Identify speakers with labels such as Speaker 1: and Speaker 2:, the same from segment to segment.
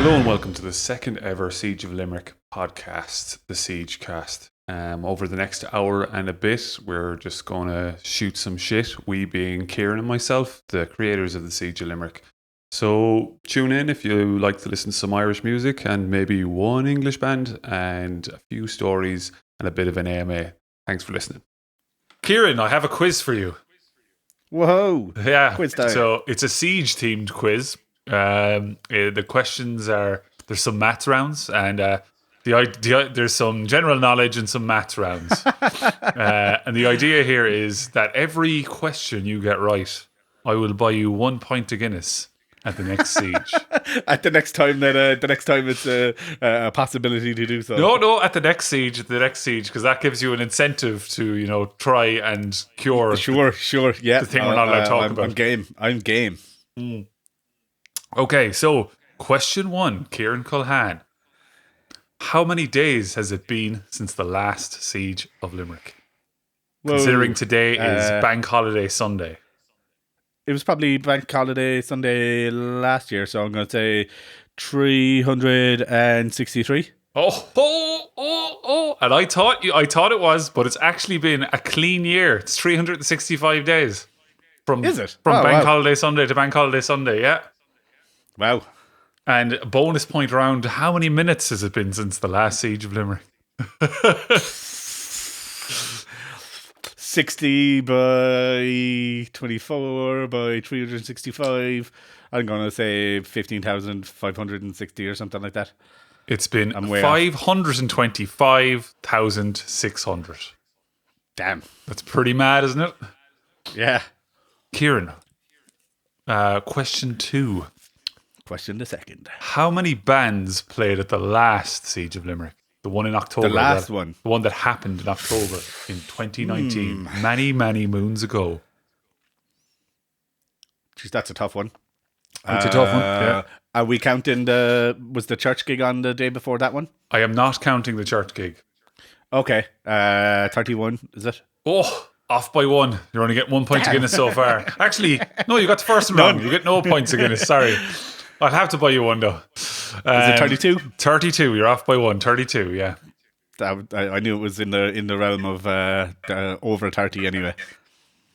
Speaker 1: Hello and welcome to the second ever Siege of Limerick podcast, the SiegeCast. Over the next hour and a bit, we're just going to shoot some shit, we being Ciaran and myself, the creators of the Siege of Limerick. So tune in if you like to listen to some Irish music and maybe one English band and a few stories and a bit of an AMA. Thanks for listening. Ciaran, I have a quiz for you.
Speaker 2: Whoa.
Speaker 1: Yeah,
Speaker 2: Quiz time.
Speaker 1: so it's a Siege-themed quiz. The questions are, there's some maths rounds and there's some general knowledge and some maths rounds. And the idea here is that every question you get right, I will buy you 1 pint of Guinness at the next siege.
Speaker 2: At the next time it's a possibility to do so.
Speaker 1: No, at the next siege, because that gives you an incentive to, try and cure.
Speaker 2: Sure, yeah.
Speaker 1: The thing we're not allowed to talk about.
Speaker 2: I'm game.
Speaker 1: Okay, so question 1, Ciaran Culhane. How many days has it been since the last siege of Limerick?
Speaker 2: Whoa.
Speaker 1: Considering today is Bank Holiday Sunday.
Speaker 2: It was probably Bank Holiday Sunday last year, so I'm going to say 363.
Speaker 1: Oh! And I thought it was, but it's actually been a clean year. It's 365 days.
Speaker 2: Is it?
Speaker 1: From Bank Holiday Sunday to Bank Holiday Sunday, yeah.
Speaker 2: Wow.
Speaker 1: And a bonus point around, how many minutes has it been since the last siege of Limerick?
Speaker 2: 60 by 24 by 365. I'm going to say 15,560 or something like that.
Speaker 1: It's been 525,600.
Speaker 2: Damn.
Speaker 1: That's pretty mad, isn't it?
Speaker 2: Yeah.
Speaker 1: Ciaran, question 2.
Speaker 2: Question the second.
Speaker 1: How many bands played at the last Siege of Limerick? The one in October.
Speaker 2: The last one.
Speaker 1: The one that happened in October in 2019. Many, many moons ago.
Speaker 2: Jeez, that's a tough one.
Speaker 1: It's a tough one, yeah.
Speaker 2: Are we counting was the church gig on the day before that one?
Speaker 1: I am not counting the church gig.
Speaker 2: Okay. 31, is it?
Speaker 1: Oh, off by 1. You're only getting 1 point of Guinness so far. Actually, no, you got the first one wrong. You get no points of Guinness, sorry. I'll have to buy you one though.
Speaker 2: Is it 32?
Speaker 1: 32, you're off by 1. 32, yeah.
Speaker 2: I knew it was in the realm of over 30 anyway.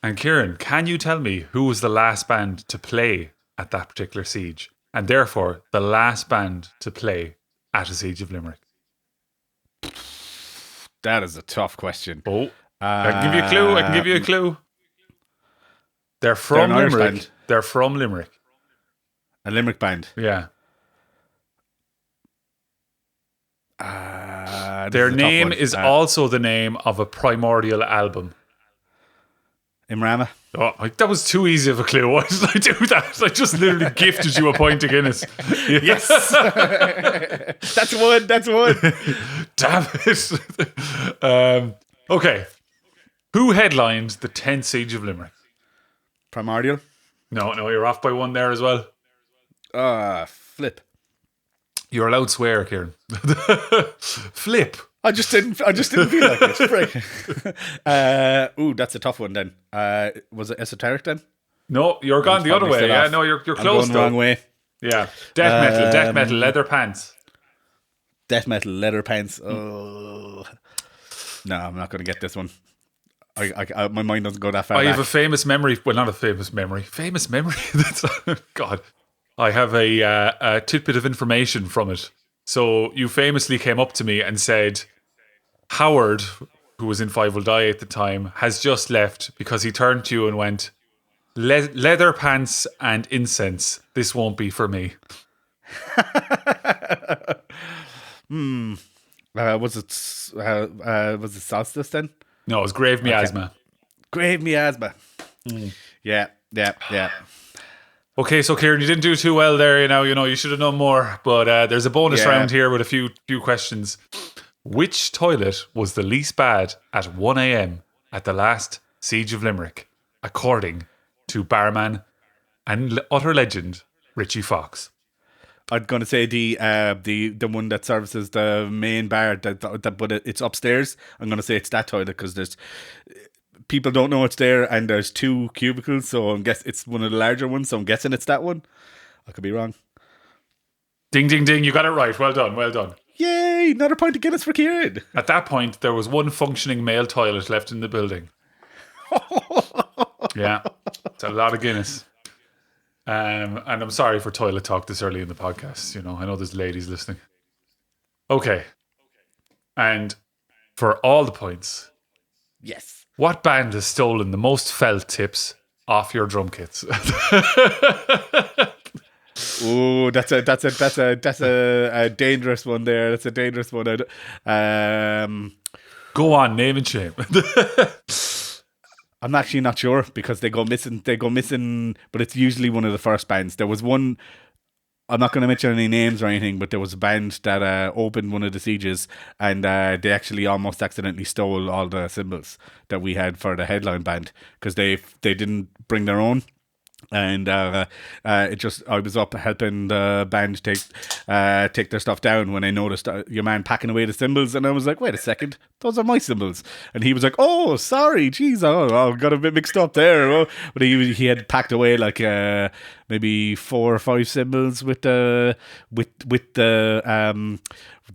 Speaker 1: And Ciaran, can you tell me who was the last band to play at that particular siege? And therefore, the last band to play at a Siege of Limerick?
Speaker 2: That is a tough question.
Speaker 1: Oh, I can give you a clue. They're from
Speaker 2: They're an Irish
Speaker 1: Limerick.
Speaker 2: band.
Speaker 1: They're from Limerick.
Speaker 2: A Limerick band.
Speaker 1: Yeah.
Speaker 2: This
Speaker 1: Their
Speaker 2: is a tough
Speaker 1: name
Speaker 2: one.
Speaker 1: is also the name of a primordial album.
Speaker 2: Imrama.
Speaker 1: Oh, that was too easy of a clue. Why did I do that? I just literally gifted you a point of Guinness.
Speaker 2: Yes. That's one.
Speaker 1: Damn it. Okay. Who headlined the 10th Siege of Limerick?
Speaker 2: Primordial.
Speaker 1: No, you're off by 1 there as well.
Speaker 2: Flip.
Speaker 1: You're allowed to swear, Ciaran. Flip.
Speaker 2: I just didn't feel like it. Frick. That's a tough one then. Was it esoteric then?
Speaker 1: No, you're gone the other way. Yeah, no, you're close.
Speaker 2: I'm going the
Speaker 1: though.
Speaker 2: wrong way.
Speaker 1: Yeah. Death metal, leather pants.
Speaker 2: Death metal, leather pants. Oh. No, I'm not going to get this one. I my mind doesn't go that far.
Speaker 1: I
Speaker 2: back.
Speaker 1: have a famous memory. Well, not a famous memory. Famous memory? That's God. I have a tidbit of information from it. So you famously came up to me and said, Howard, who was in Five Will Die at the time, has just left because he turned to you and went, leather pants and incense. This won't be for me.
Speaker 2: Was it Solstice then?
Speaker 1: No, it was Grave Miasma.
Speaker 2: Grave Miasma. Yeah.
Speaker 1: Okay, so Ciaran, you didn't do too well there. You should have known more. But there's a bonus round here with a few questions. Which toilet was the least bad at 1 a.m. at the last Siege of Limerick, according to barman and utter legend Richie Fox?
Speaker 2: I'm going to say the one that services the main bar, but it's upstairs. I'm going to say it's that toilet because there's people don't know it's there, and there's 2 cubicles, so it's one of the larger ones. So I'm guessing it's that one. I could be wrong.
Speaker 1: Ding, ding, ding. You got it right. Well done. Well done.
Speaker 2: Yay! Another point of Guinness for Ciaran.
Speaker 1: At that point, there was one functioning male toilet left in the building. Yeah. It's a lot of Guinness. And I'm sorry for toilet talk this early in the podcast. You know, I know there's ladies listening. Okay. And for all the points,
Speaker 2: Yes.
Speaker 1: what band has stolen the most felt tips off your drum kits?
Speaker 2: Oh, that's a dangerous one there. That's a dangerous one.
Speaker 1: Go on, name and shame.
Speaker 2: I'm actually not sure because they go missing, but it's usually one of the first bands. There was one, I'm not going to mention any names or anything, but there was a band that opened one of the sieges, and they actually almost accidentally stole all the cymbals that we had for the headline band because they didn't bring their own. And I was up helping the band take their stuff down when I noticed your man packing away the cymbals, and I was like, wait a second, those are my cymbals. And he was like, oh, sorry, geez, I got a bit mixed up there. Oh. But he had packed away like maybe 4 or 5 cymbals with the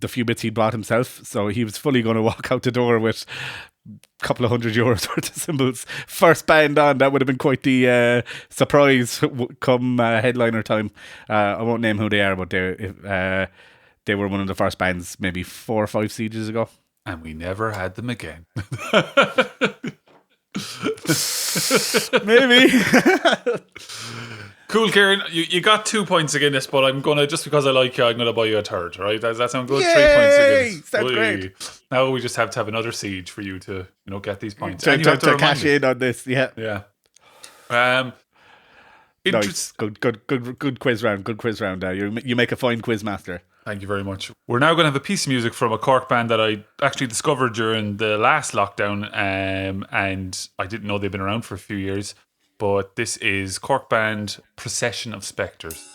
Speaker 2: few bits he brought himself. So he was fully going to walk out the door with couple of €100 worth of cymbals. First band on, that would have been quite the surprise come headliner time. I won't name who they are, but they were one of the first bands maybe 4 or 5 sieges ago.
Speaker 1: And we never had them again.
Speaker 2: Maybe.
Speaker 1: Cool, Ciaran. You got 2 points again this, but I'm gonna, just because I like you, I'm gonna buy you a third. Right? Does that sound good?
Speaker 2: Yay!
Speaker 1: 3 points again.
Speaker 2: Sounds great.
Speaker 1: Now we just have to have another siege for you to, get these points.
Speaker 2: To
Speaker 1: And you have
Speaker 2: cash
Speaker 1: remind me.
Speaker 2: in on this, yeah.
Speaker 1: Yeah.
Speaker 2: Nice. Good quiz round. Good quiz round. You make a fine quiz master.
Speaker 1: Thank you very much. We're now going to have a piece of music from a Cork band that I actually discovered during the last lockdown, and I didn't know they've been around for a few years. But this is Cork band Procession of Spectres.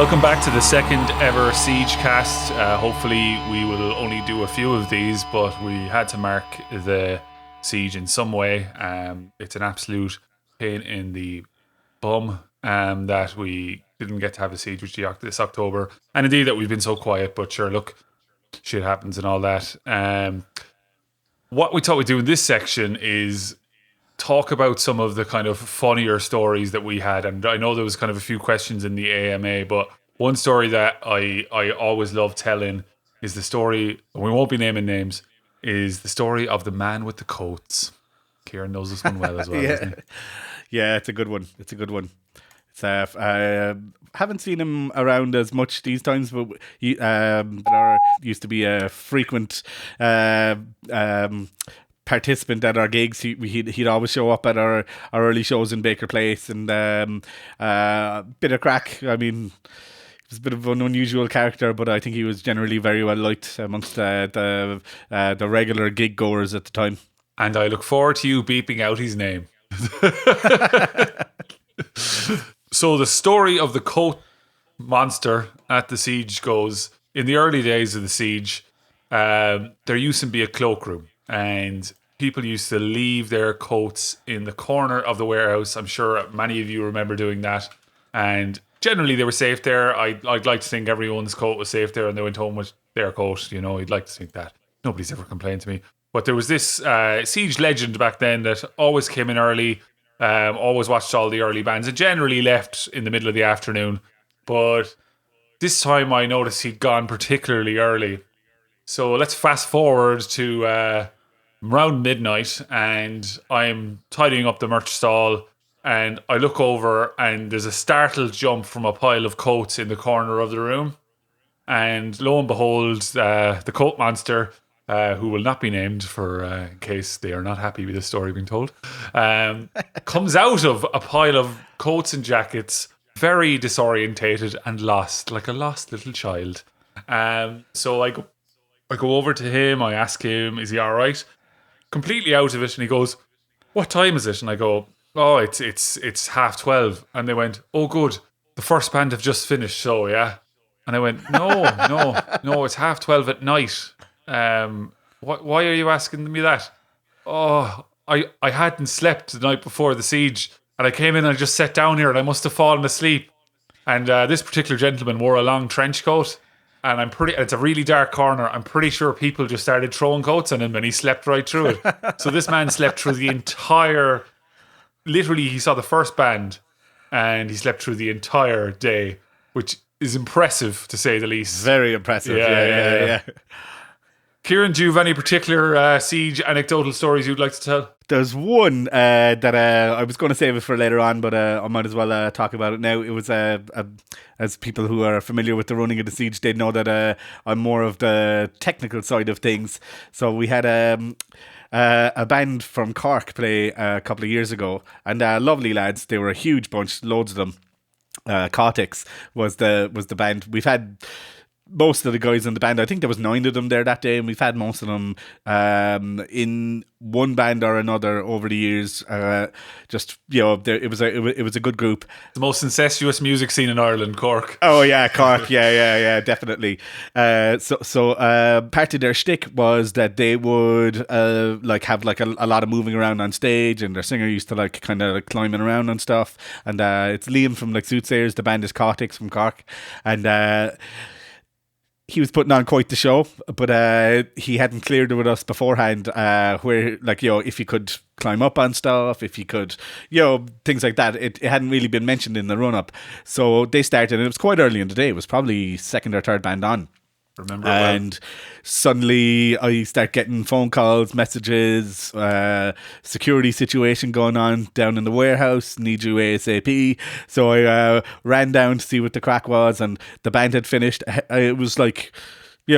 Speaker 1: Welcome back to the second ever SiegeCast. Hopefully we will only do a few of these, but we had to mark the siege in some way. It's an absolute pain in the bum that we didn't get to have a siege with Giac this October, and indeed that we've been so quiet, but sure, look, shit happens and all that. What we thought we'd do in this section is talk about some of the kind of funnier stories that we had. And I know there was kind of a few questions in the AMA, but one story that I always love telling is the story, and we won't be naming names, is the story of the man with the coats. Ciaran knows this one well as well, doesn't he?
Speaker 2: Yeah, it's a good one. It's I haven't seen him around as much these times, but he used to be a frequent participant at our gigs. He'd always show up at our early shows in Baker Place, and bit of crack. I mean, he was a bit of an unusual character, but I think he was generally very well liked amongst the regular gig goers at the time.
Speaker 1: And I look forward to you beeping out his name. So the story of the coat monster at the siege goes, in the early days of the siege, there used to be a cloakroom, and people used to leave their coats in the corner of the warehouse. I'm sure many of you remember doing that, and generally they were safe there. I'd like to think everyone's coat was safe there and they went home with their coat. You know, you'd like to think that. Nobody's ever complained to me. But there was this siege legend back then that always came in early, always watched all the early bands, and generally left in the middle of the afternoon. But this time I noticed he'd gone particularly early. So let's fast forward to around midnight, and I'm tidying up the merch stall, and I look over and there's a startled jump from a pile of coats in the corner of the room. And lo and behold, the coat monster, who will not be named for in case they are not happy with the story being told, comes out of a pile of coats and jackets, very disorientated and lost, like a lost little child. So I go over to him, I ask him, is he all right? Completely out of it, and he goes, what time is it? And I go, oh, it's 12:30. And they went, oh good, the first band have just finished, so yeah. And I went, no, it's 12:30 at night. Why are you asking me that? Oh, I hadn't slept the night before the siege, and I came in and I just sat down here and I must have fallen asleep. And this particular gentleman wore a long trench coat, and it's a really dark corner. I'm pretty sure people just started throwing coats on him and he slept right through it. So this man slept through the entire, literally he saw the first band and he slept through the entire day, which is impressive to say the least.
Speaker 2: Very impressive. Yeah.
Speaker 1: Ciaran, do you have any particular siege anecdotal stories you'd like to tell?
Speaker 2: There's one that I was going to save it for later on, but I might as well talk about it now. It was, as people who are familiar with the running of the siege, they know that I'm more of the technical side of things. So we had a band from Cork play a couple of years ago, and lovely lads. They were a huge bunch, loads of them. Cortex was the band. We've had most of the guys in the band. I think there was 9 of them there that day, and we've had most of them in one band or another over the years. Just, you know, it was a good group.
Speaker 1: The most incestuous music scene in Ireland, Cork.
Speaker 2: Oh yeah, Cork. Yeah, definitely. So part of their shtick was that they would have a lot of moving around on stage, and their singer used to kind of climbing around and stuff. And it's Liam from Soothsayers. The band is Cortex from Cork, and he was putting on quite the show, but he hadn't cleared it with us beforehand, where, if you could climb up on stuff, if you could, things like that. It hadn't really been mentioned in the run-up. So they started, and it was quite early in the day. It was probably second or third band on.
Speaker 1: Remember,
Speaker 2: and suddenly I start getting phone calls, messages, security situation going on down in the warehouse, need you ASAP. So I ran down to see what the crack was, and the band had finished. It was like, we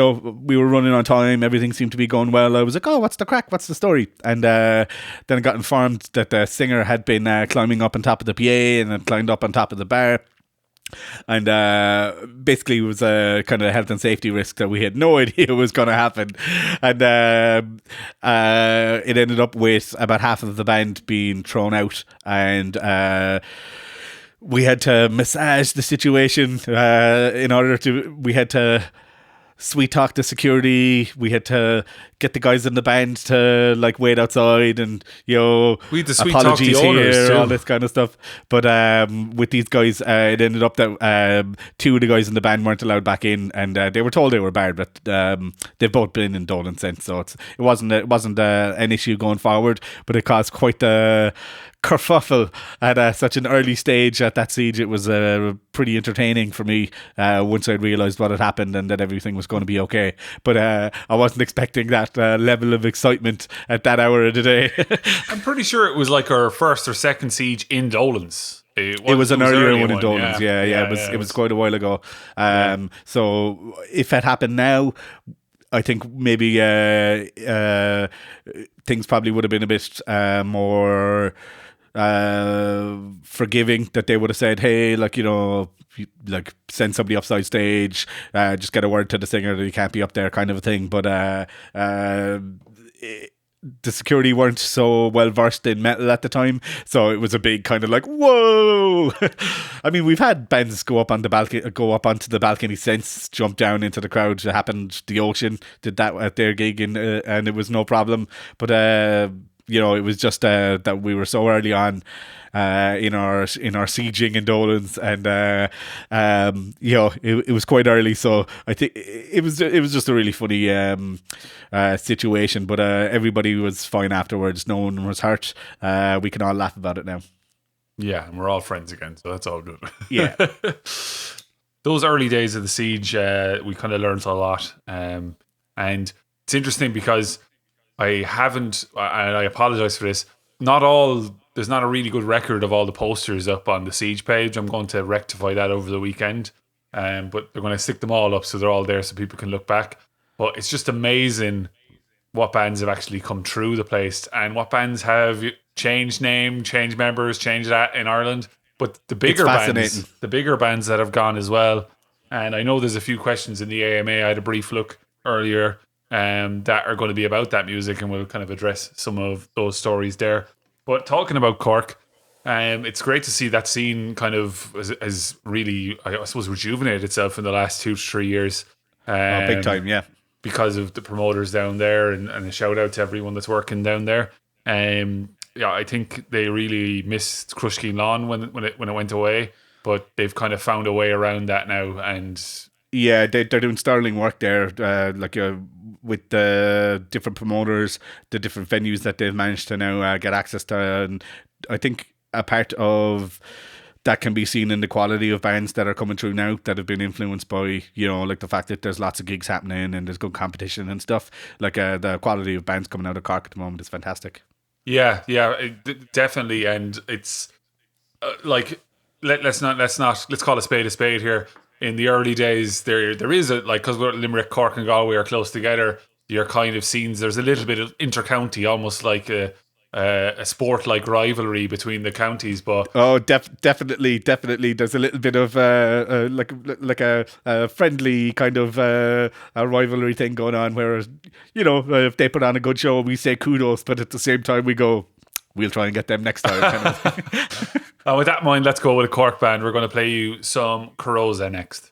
Speaker 2: were running on time, everything seemed to be going well. I was like, oh, what's the crack, what's the story? And then I got informed that the singer had been climbing up on top of the PA and had climbed up on top of the bar. And basically it was a kind of health and safety risk that we had no idea was going to happen. And it ended up with about half of the band being thrown out, and we had to massage the situation we had to sweet talk the security. We had to get the guys in the band to like wait outside and
Speaker 1: we had to sweet talk
Speaker 2: apologies
Speaker 1: the owners
Speaker 2: here,
Speaker 1: too.
Speaker 2: all this kind of stuff. But with these guys, it ended up that two of the guys in the band weren't allowed back in, and they were told they were barred. But they've both been in Dolan since, so it wasn't an issue going forward. But it caused quite the kerfuffle at such an early stage at that siege. It was pretty entertaining for me once I'd realised what had happened and that everything was going to be okay. But I wasn't expecting that level of excitement at that hour of the day.
Speaker 1: I'm pretty sure it was like our first or second siege in Dolan's.
Speaker 2: It was an earlier one in Dolan's. Yeah. It was quite a while ago. So if it happened now, I think maybe things probably would have been a bit more forgiving, that they would have said, hey, like, like send somebody upside stage, just get a word to the singer that he can't be up there, kind of a thing. But the security weren't so well versed in metal at the time, so it was a big kind of like, whoa. I mean, we've had bands go up onto the balcony since, jump down into the crowd. It happened. The Ocean did that at their gig, and it was no problem. But it was just that we were so early on in our sieging in Dolan's, and it was quite early, so I think it was just a really funny situation. But everybody was fine afterwards. No one was hurt. We can all laugh about it now.
Speaker 1: Yeah, and we're all friends again, so that's all good.
Speaker 2: Yeah.
Speaker 1: Those early days of the siege, we kind of learned a lot, and it's interesting because I haven't, and I apologize for this, there's not a really good record of all the posters up on the Siege page. I'm going to rectify that over the weekend, but they're going to stick them all up so they're all there so people can look back. But it's just amazing what bands have actually come through the place and what bands have changed name, changed members, changed that in Ireland. But the bigger bands that have gone as well. And I know there's a few questions in the AMA. I had a brief look earlier that are going to be about that music, and we'll kind of address some of those stories there. But talking about Cork, it's great to see that scene kind of has really, I suppose, rejuvenated itself in the last 2 to 3 years.
Speaker 2: Big time, yeah.
Speaker 1: Because of the promoters down there, and a shout out to everyone that's working down there. I think they really missed Crushkeen Lawn when it went away, but they've kind of found a way around that now. And
Speaker 2: yeah, they're doing sterling work there, with the different promoters, the different venues that they've managed to now get access to. And I think a part of that can be seen in the quality of bands that are coming through now that have been influenced by, like the fact that there's lots of gigs happening and there's good competition and stuff. Like the quality of bands coming out of Cork at the moment is fantastic. Yeah,
Speaker 1: definitely. And it's let's call a spade here. In the early days, there is because we're Limerick, Cork, and Galway are close together. Your kind of scenes, there's a little bit of inter-county, almost like a sport-like rivalry between the counties. But
Speaker 2: definitely, there's a little bit of like a friendly kind of a rivalry thing going on. Whereas if they put on a good show, we say kudos, but at the same time we go, we'll try and get them next time. Kind of.
Speaker 1: With that in mind, let's go with a Cork band. We're going to play you some Coroza next.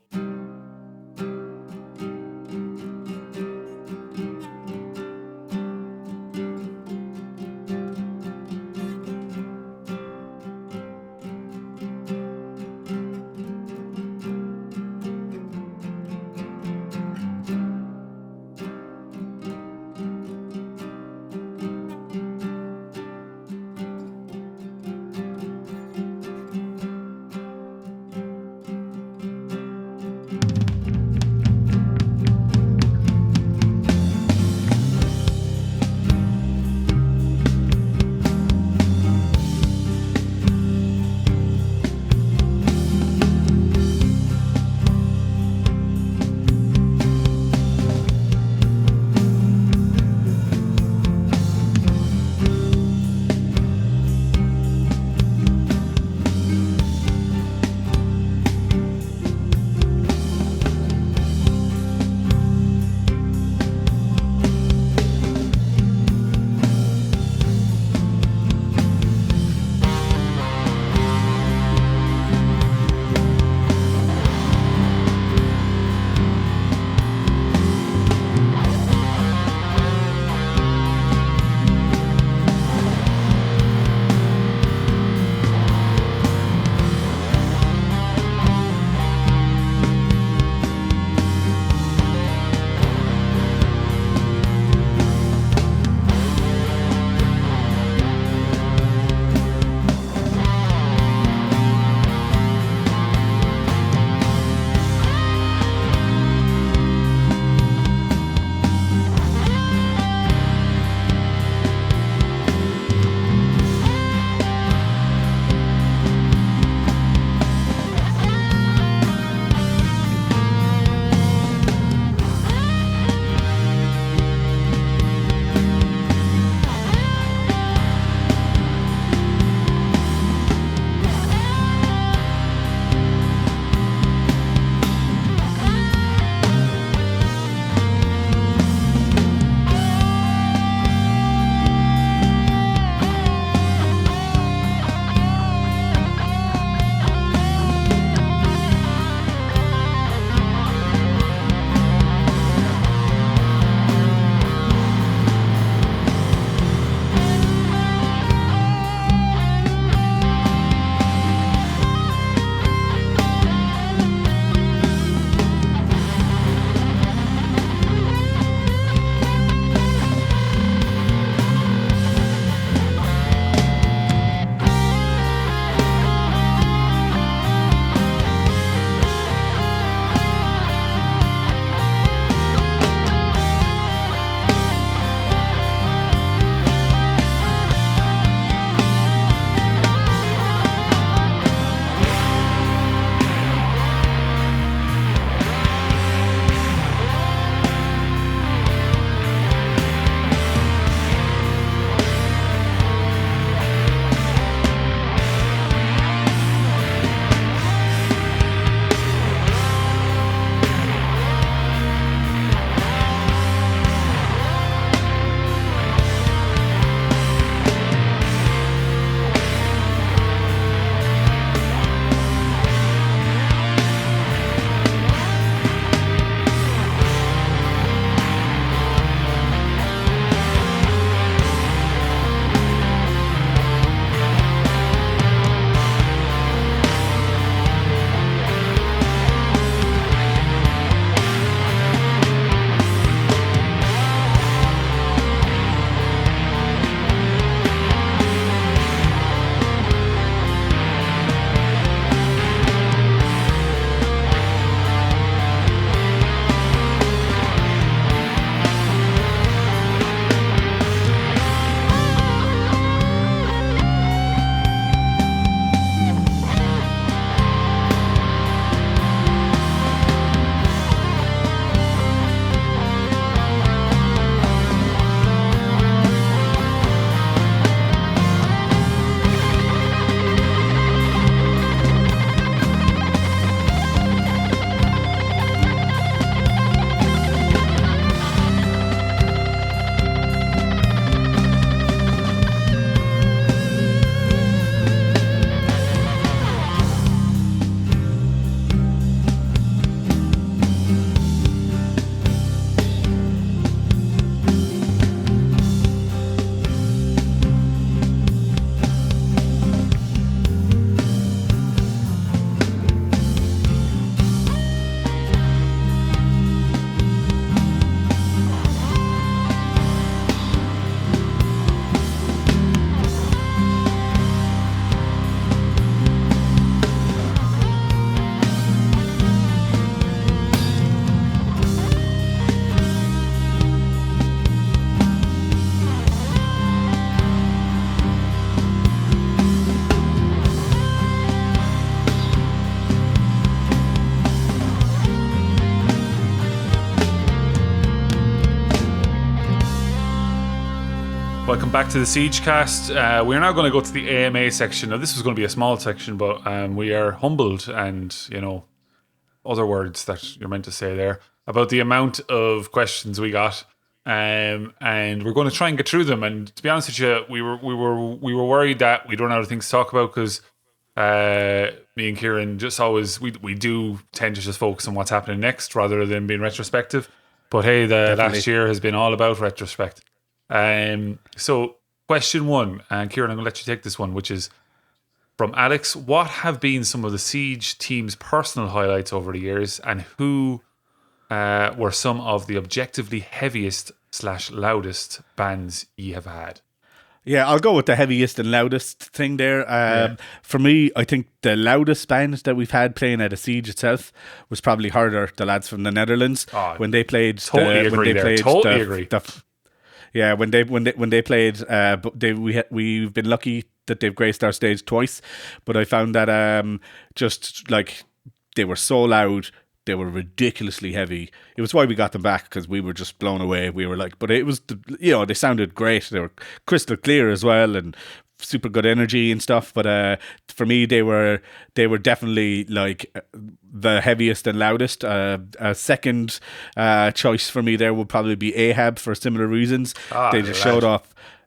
Speaker 1: Welcome back to the SiegeCast. We're now going to go to the AMA section. Now, this was going to be a small section, but we are humbled and, other words that you're meant to say there about the amount of questions we got. And we're going to try and get through them. And to be honest with you, we were worried that we don't have other things to talk about because me and Ciaran just always we do tend to just focus on what's happening next rather than being retrospective. But hey, last year has been all about retrospect. So question one, and Ciaran, I'm going to let you take this one, which is from Alex. What have been some of the Siege team's personal highlights over the years, and who were some of the objectively heaviest / loudest bands ye have had?
Speaker 2: Yeah, I'll go with the heaviest and loudest thing there. For me, I think the loudest band that we've had playing at a Siege itself was probably Harder, the lads from the Netherlands, when they played.
Speaker 1: Totally agree.
Speaker 2: Yeah, when they played, we've been lucky that they've graced our stage twice, but I found that just like they were so loud, they were ridiculously heavy. It was why we got them back, because we were just blown away. We were like, but it was they sounded great. They were crystal clear as well, and super good energy and stuff. But for me, they were definitely like the heaviest and loudest. A second choice for me there would probably be Ahab for similar reasons. They just showed up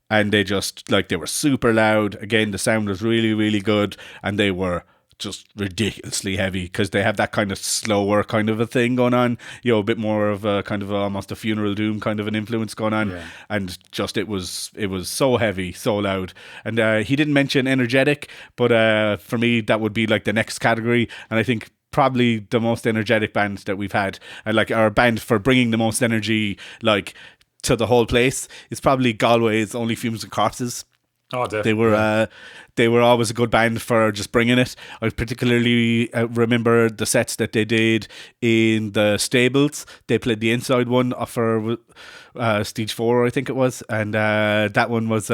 Speaker 2: and they just they were super loud. Again, the sound was really, really good, and they were just ridiculously heavy because they have that kind of slower kind of a thing going on, a bit more of a kind of almost a Funeral Doom kind of an influence going on, and just it was so heavy, so loud. And he didn't mention energetic, but for me that would be like the next category, and I think probably the most energetic band that we've had, and like our band for bringing the most energy to the whole place is probably Galway's Only Fumes and Corpses.
Speaker 1: Oh, definitely.
Speaker 2: They were always a good band for just bringing it. I particularly remember the sets that they did in the stables. They played the inside one for Stage 4, I think it was, and that one was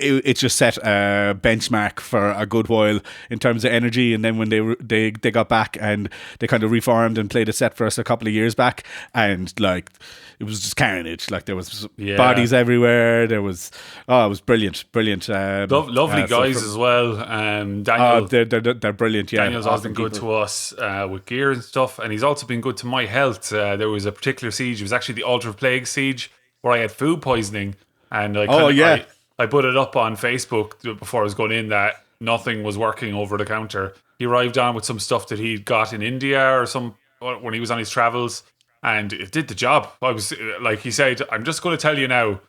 Speaker 2: it just set a benchmark for a good while in terms of energy. And then when they got back and they kind of reformed and played a set for us a couple of years back, and it was just carnage. There was bodies everywhere. There was it was brilliant.
Speaker 1: Lovely guys as well. Daniel,
Speaker 2: they're brilliant. Yeah,
Speaker 1: Daniel's always been good to us with gear and stuff, and he's also been good to my health. There was a particular siege. It was actually the Altar of Plague siege where I had food poisoning, and I put it up on Facebook before I was going in that nothing was working over the counter. He arrived on with some stuff that he got in India when he was on his travels, and it did the job. I was like, he said, "I'm just going to tell you now,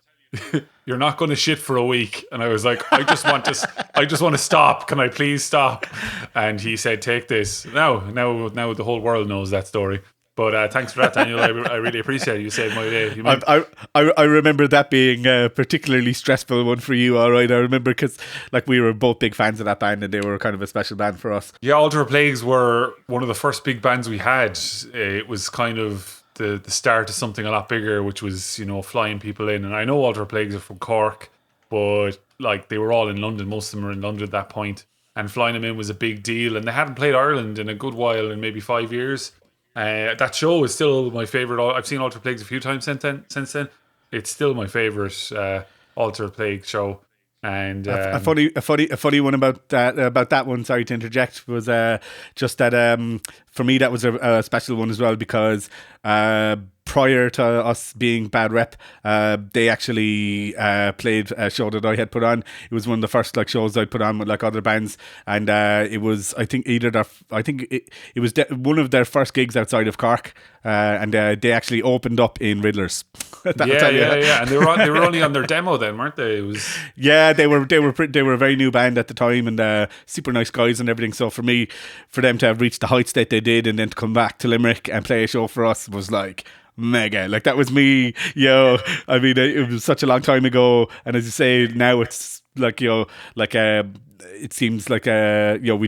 Speaker 1: you're not going to shit for a week." And I was like, I just want to stop. Can I please stop? And he said, "Take this." Now the whole world knows that story. But thanks for that, Daniel. I really appreciate it. You saved my day.
Speaker 2: I remember that being a particularly stressful one for you. All right, I remember because we were both big fans of that band, and they were kind of a special band for us.
Speaker 1: Yeah, Altar of Plagues were one of the first big bands we had. It was kind of the start of something a lot bigger, which was flying people in. And I know Altar of Plagues are from Cork, but they were all in London. Most of them were in London at that point, and flying them in was a big deal. And they hadn't played Ireland in a good while, in maybe 5 years. That show is still my favourite. I've seen Altar Plagues a few times since then. It's still my favourite Altar Plague show. And
Speaker 2: a funny one about that one. Sorry to interject. Was just that for me that was a special one as well, because prior to us being bad rep, they actually played a show that I had put on. It was one of the first shows I put on with other bands, and it was it was one of their first gigs outside of Cork, and they actually opened up in Riddlers.
Speaker 1: Yeah, and they were only on their demo then, weren't they?
Speaker 2: They were a very new band at the time, and super nice guys and everything. So for them to have reached the heights that they did, and then to come back to Limerick and play a show for us was mega. That was me, I mean, it was such a long time ago, and as you say, now it's it seems we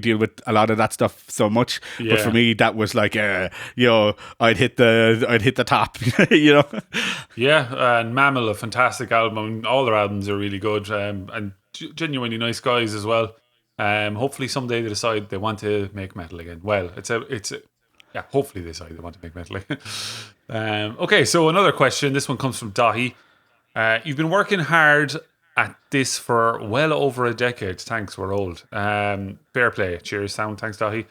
Speaker 2: deal with a lot of that stuff so much, but for me that was I'd hit the top.
Speaker 1: And Mammal, a fantastic album. All their albums are really good, and genuinely nice guys as well. Hopefully someday they decide they want to make metal again. Well, hopefully they decide they want to make metal again. Okay, so another question. This one comes from Dahi. You've been working hard at this for well over a decade. Thanks, we're old. Fair play. Cheers, Sound. Thanks, Dahi.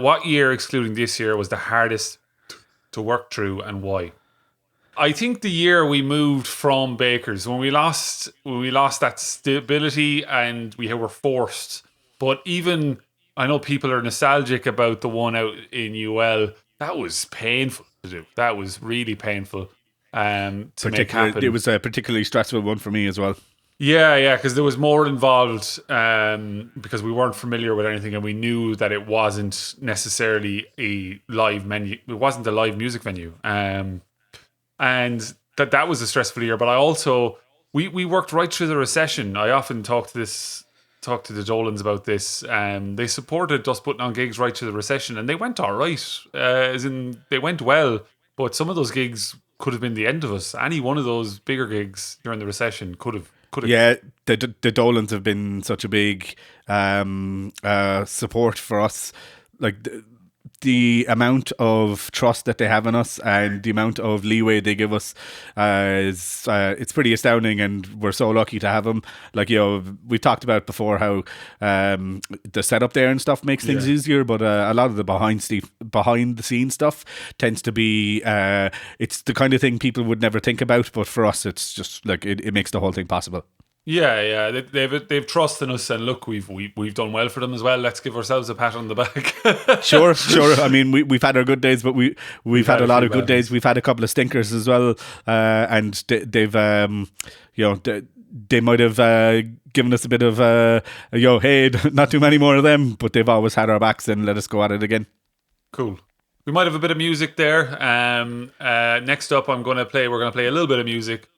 Speaker 1: What year, excluding this year, was the hardest to work through, and why? I think the year we moved from Bakers, when we lost that stability and we were forced. But even, I know people are nostalgic about the one out in UL. That was painful to do. That was really painful to make happen.
Speaker 2: It was a particularly stressful one for me as well.
Speaker 1: Yeah, because there was more involved because we weren't familiar with anything, and we knew that it wasn't necessarily a live menu. It wasn't a live music venue, and that was a stressful year. But I also we worked right through the recession. I often talk to the Dolans about this. They supported us putting on gigs right through the recession, and they went all right. As in, they went well, but some of those gigs could have been the end of us. Any one of those bigger gigs during the recession could have.
Speaker 2: Yeah, the Dolans have been such a big support for us. Like the amount of trust that they have in us and the amount of leeway they give us is it's pretty astounding, and we're so lucky to have them. Like, you know, we've talked about before how the setup there and stuff makes things easier, but a lot of the behind the scenes stuff tends to be it's the kind of thing people would never think about, but for us it's just like it makes the whole thing possible.
Speaker 1: Yeah, they've trust in us, and look, we've done well for them as well. Let's give ourselves a pat on the back.
Speaker 2: Sure. I mean, we've had our good days, but we've had a lot of good days. We've had a couple of stinkers as well, and they've they might have given us a bit of hey, not too many more of them, but they've always had our backs and let us go at it again.
Speaker 1: Cool. We might have a bit of music there. Next up, we're going to play a little bit of music.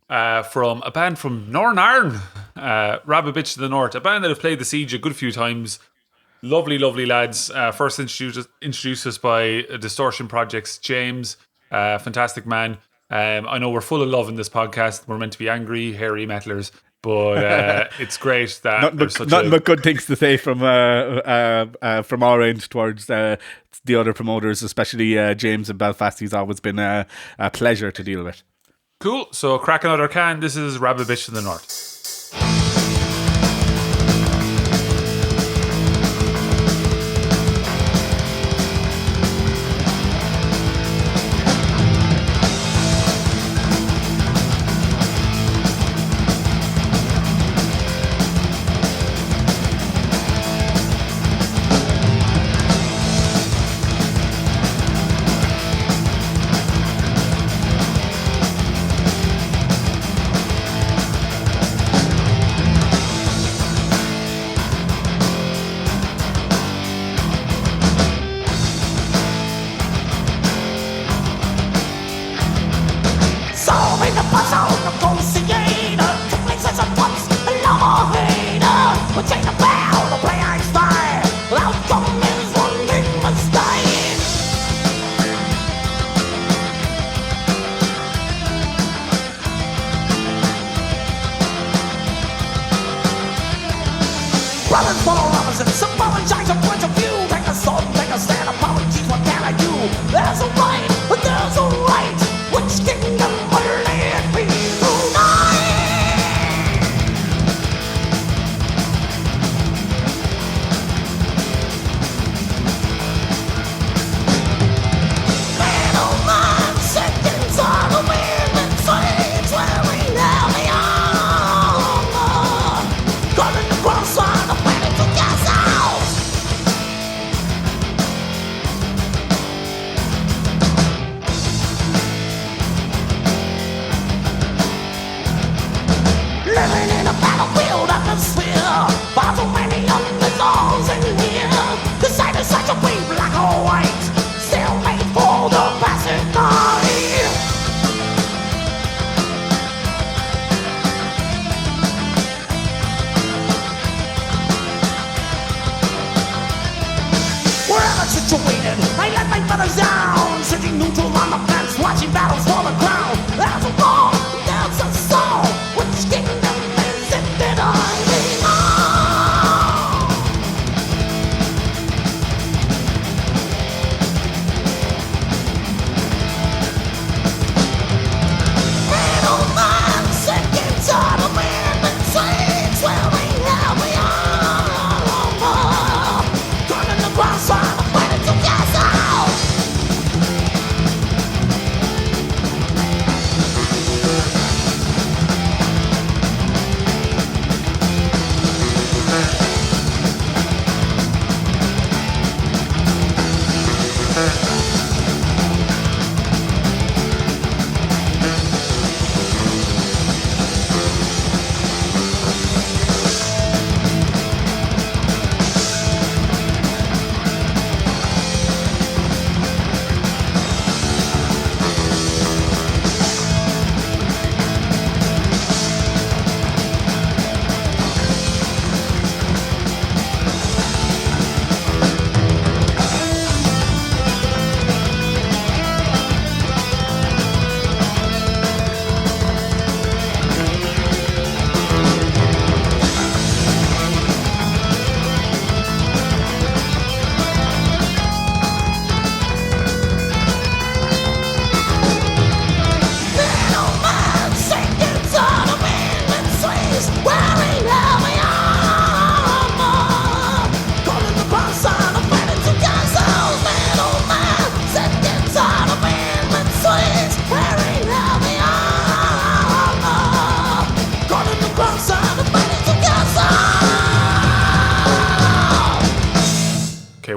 Speaker 1: From a band from Northern Ireland, Rabid Bitch to the North, a band that have played the Siege a good few times. Lovely lads. First introduced us by Distortion Project's James, fantastic man. I know we're full of love in this podcast. We're meant to be angry, hairy metalers, but it's great that
Speaker 2: nothing but good things to say from our end towards the other promoters, especially James in Belfast. He's always been a pleasure to deal with.
Speaker 1: Cool. So crack another can. This is Rabid Bitch to the North.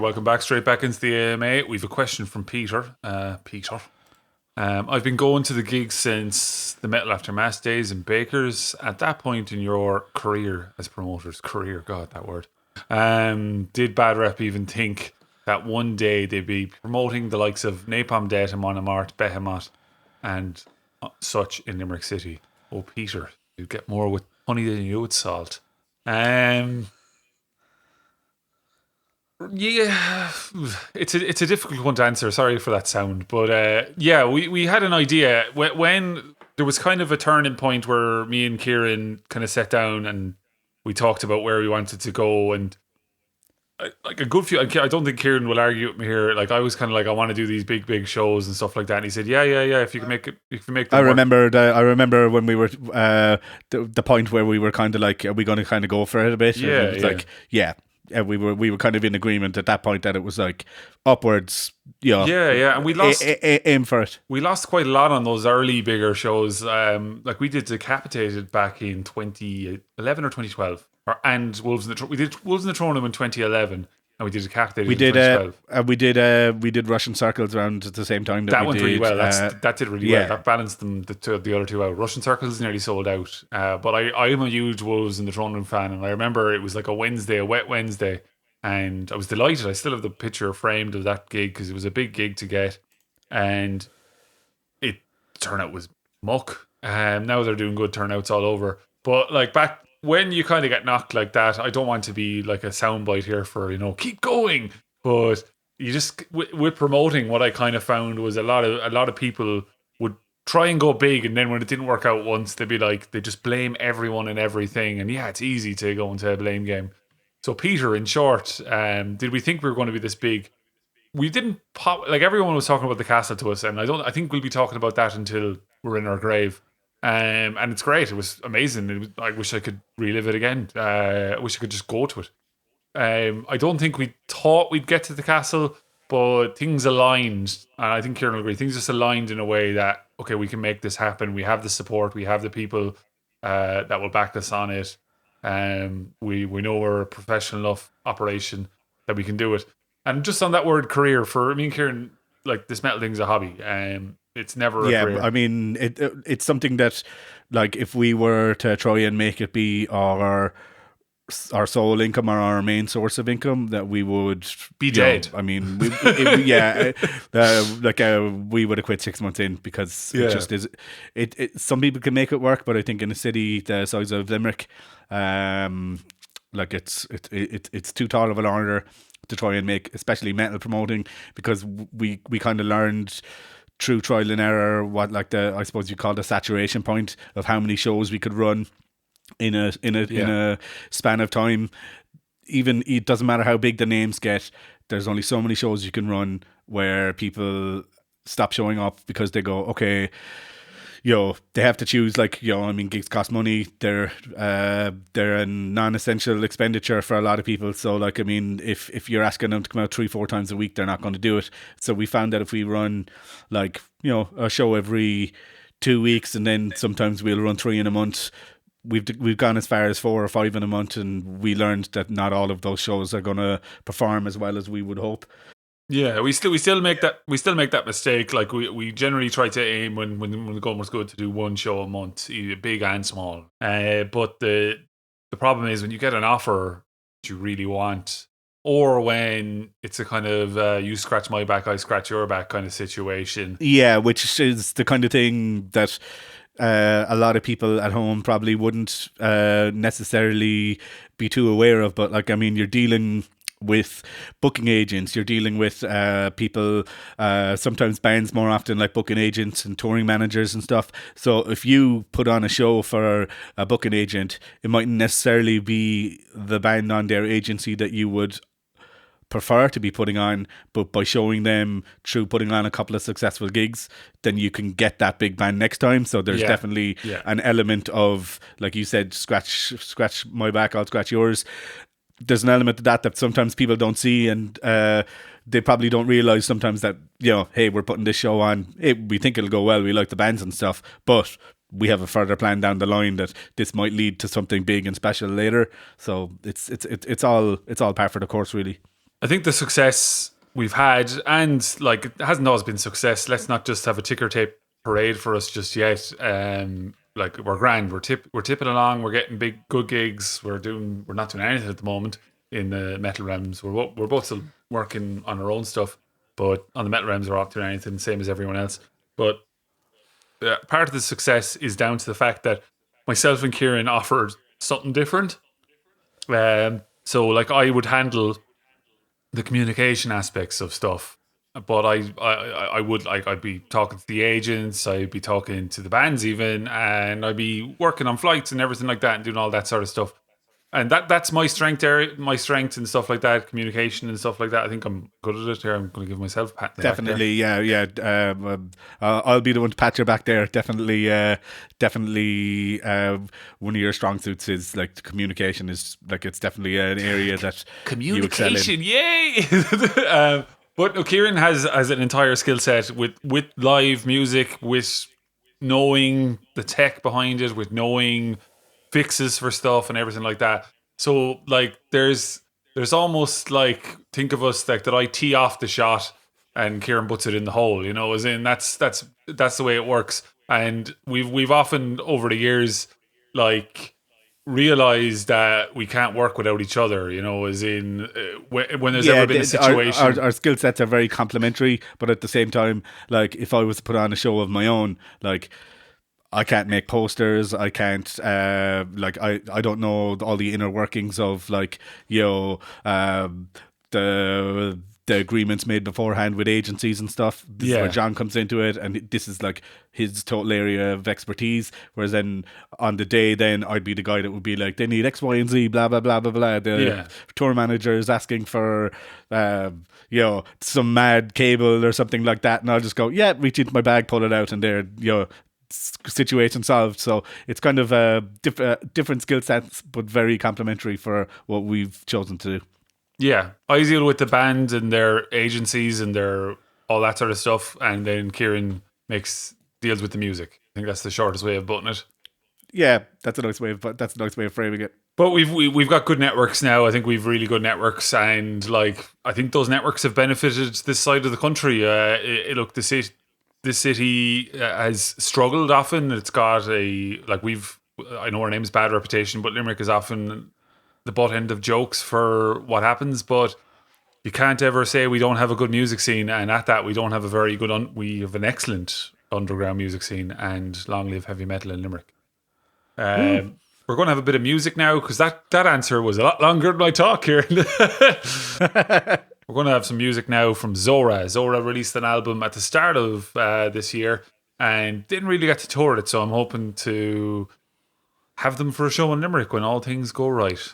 Speaker 1: welcome back. Straight back into the AMA. We've a question from Peter. I've been going to the gigs since the Metal After Mass days in Bakers. At that point in your career as promoters, God, that word. Did Bad Rep even think that one day they'd be promoting the likes of Napalm Death and Monomart, Behemoth, and such in Limerick City? Oh, Peter, you get more with honey than you do with salt. Yeah, it's a difficult one to answer. Sorry for that sound, but we had an idea when there was kind of a turning point where me and Ciaran kind of sat down and we talked about where we wanted to go, and like a good few. I don't think Ciaran will argue with me here. Like I was kind of like, I want to do these big shows and stuff like that, and he said, yeah. If you can make it, if you make. I
Speaker 2: remember when we were the point where we were kind of like, are we going to kind of go for it a bit? We were kind of in agreement at that point that it was like upwards,
Speaker 1: and we lost
Speaker 2: aim for it.
Speaker 1: We lost quite a lot on those early bigger shows. Like we did Decapitated back in 2011 or 2012, and we did Wolves in the Throne Room in 2011, and we did Decapitated. In 2012.
Speaker 2: We did Russian Circles around at the same time.
Speaker 1: That went really well. That did really well. That balanced the other two out. Russian Circles nearly sold out, but I'm a huge Wolves in the Throne Room fan, and I remember it was like a wet Wednesday, and I was delighted. I still have the picture framed of that gig because it was a big gig to get, and it turnout was muck. Now they're doing good turnouts all over, but like back when you kind of get knocked like that, I don't want to be like a soundbite here for keep going, but you just with promoting, what I kind of found was a lot of people would try and go big, and then when it didn't work out once, they'd be like, they just blame everyone and everything, and it's easy to go into a blame game. So Peter, in short, did we think we were going to be this big? We didn't pop, like everyone was talking about the castle to us, and I think we'll be talking about that until we're in our grave. And it's great. It was amazing. I wish I could relive it again. I wish I could just go to it. I don't think we thought we'd get to the castle, but things aligned, and I think Ciaran will agree. Things just aligned in a way that, okay, we can make this happen. We have the support. We have the people that will back us on it. We know we're a professional enough operation that we can do it. And just on that word career, for me and Ciaran, like this metal thing's a hobby. It's never a career.
Speaker 2: I mean, it's something that, like, if we were to try and make it be our sole income or our main source of income, that we would
Speaker 1: be dead.
Speaker 2: I mean, we would have quit 6 months in, because it just is. It some people can make it work, but I think in a city the size of Limerick, like it's too tall of an order to try and make, especially metal promoting, because we kind of learned through trial and error what, like, I suppose you call the saturation point of how many shows we could run in a span of time. Even it doesn't matter how big the names get, there's only so many shows you can run where people stop showing up because they go, okay, they have to choose, like, I mean, gigs cost money. They're a non-essential expenditure for a lot of people. So, like, I mean, if you're asking them to come out 3-4 times a week, they're not going to do it. So we found that if we run, like, a show every 2 weeks, and then sometimes we'll run 3 in a month, we've gone as far as 4 or 5 in a month, and we learned that not all of those shows are going to perform as well as we would hope.
Speaker 1: Yeah, we still make that mistake. Like we generally try to aim when the going was good to do one show a month, either big and small. But the problem is when you get an offer that you really want, or when it's a kind of you scratch my back, I scratch your back kind of situation.
Speaker 2: Yeah, which is the kind of thing that a lot of people at home probably wouldn't necessarily be too aware of. But, like, I mean, you're dealing with booking agents, you're dealing with people, sometimes bands more often, like booking agents and touring managers and stuff. So if you put on a show for a booking agent, it mightn't necessarily be the band on their agency that you would prefer to be putting on, but by showing them through putting on a couple of successful gigs, then you can get that big band next time. So there's definitely an element of, like you said, scratch my back, I'll scratch yours. There's an element of that sometimes people don't see, and they probably don't realize sometimes that, hey, we're putting this show on, we think it'll go well, we like the bands and stuff, but we have a further plan down the line that this might lead to something big and special later. So it's all par for the course, really.
Speaker 1: I think the success we've had, and like it hasn't always been success. Let's not just have a ticker tape parade for us just yet. Like we're grand, we're tipping along, we're getting good gigs. We're not doing anything at the moment in the metal realms. We're both still working on our own stuff, but on the metal realms we're not doing anything, same as everyone else. But part of the success is down to the fact that myself and Ciaran offered something different. So like I would handle the communication aspects of stuff, but I'd be talking to the agents, I'd be talking to the bands even, and I'd be working on flights and everything like that and doing all that sort of stuff. And that's my strength and stuff like that, communication and stuff like that. I think I'm good at it here. I'm going to give myself a pat.
Speaker 2: Definitely, yeah. I'll be the one to pat your back there. Definitely, one of your strong suits is like communication. Is like it's definitely an area that
Speaker 1: communication. Yay! But no, Ciaran has an entire skill set with live music, with knowing the tech behind it, with knowing fixes for stuff and everything like that. So like there's almost like, think of us like that I tee off the shot and Ciaran puts it in the hole, you know, as in that's the way it works. And we've often over the years like realized that we can't work without each other, you know, as in when there's ever been a situation.
Speaker 2: Our skill sets are very complementary, but at the same time, like if I was to put on a show of my own, like I can't make posters. I can't, like, I don't know all the inner workings of, like, the agreements made beforehand with agencies and stuff. This is where John comes into it, and this is, like, his total area of expertise. Whereas then on the day, then I'd be the guy that would be like, they need X, Y, and Z, blah, blah, blah, blah, blah. The tour manager is asking for, some mad cable or something like that. And I'll just go, reach into my bag, pull it out, and there, situation solved. So it's kind of different skill sets, but very complementary for what we've chosen to do.
Speaker 1: Yeah, I deal with the band and their agencies and their all that sort of stuff, and then Ciaran deals with the music. I think that's the shortest way of putting it.
Speaker 2: Yeah, that's a nice way of framing it.
Speaker 1: But we've got good networks now. I think we've really good networks, and like I think those networks have benefited this side of the country. Look, this city has struggled often. It's got I know our name's bad reputation, but Limerick is often the butt end of jokes for what happens. But you can't ever say we don't have a good music scene, and at that we don't have a very good. We have an excellent underground music scene, and long live heavy metal in Limerick. We're going to have a bit of music now because that answer was a lot longer than I talk here. We're going to have some music now from Zora. Zora released an album at the start of this year and didn't really get to tour it, so I'm hoping to have them for a show in Limerick when all things go right.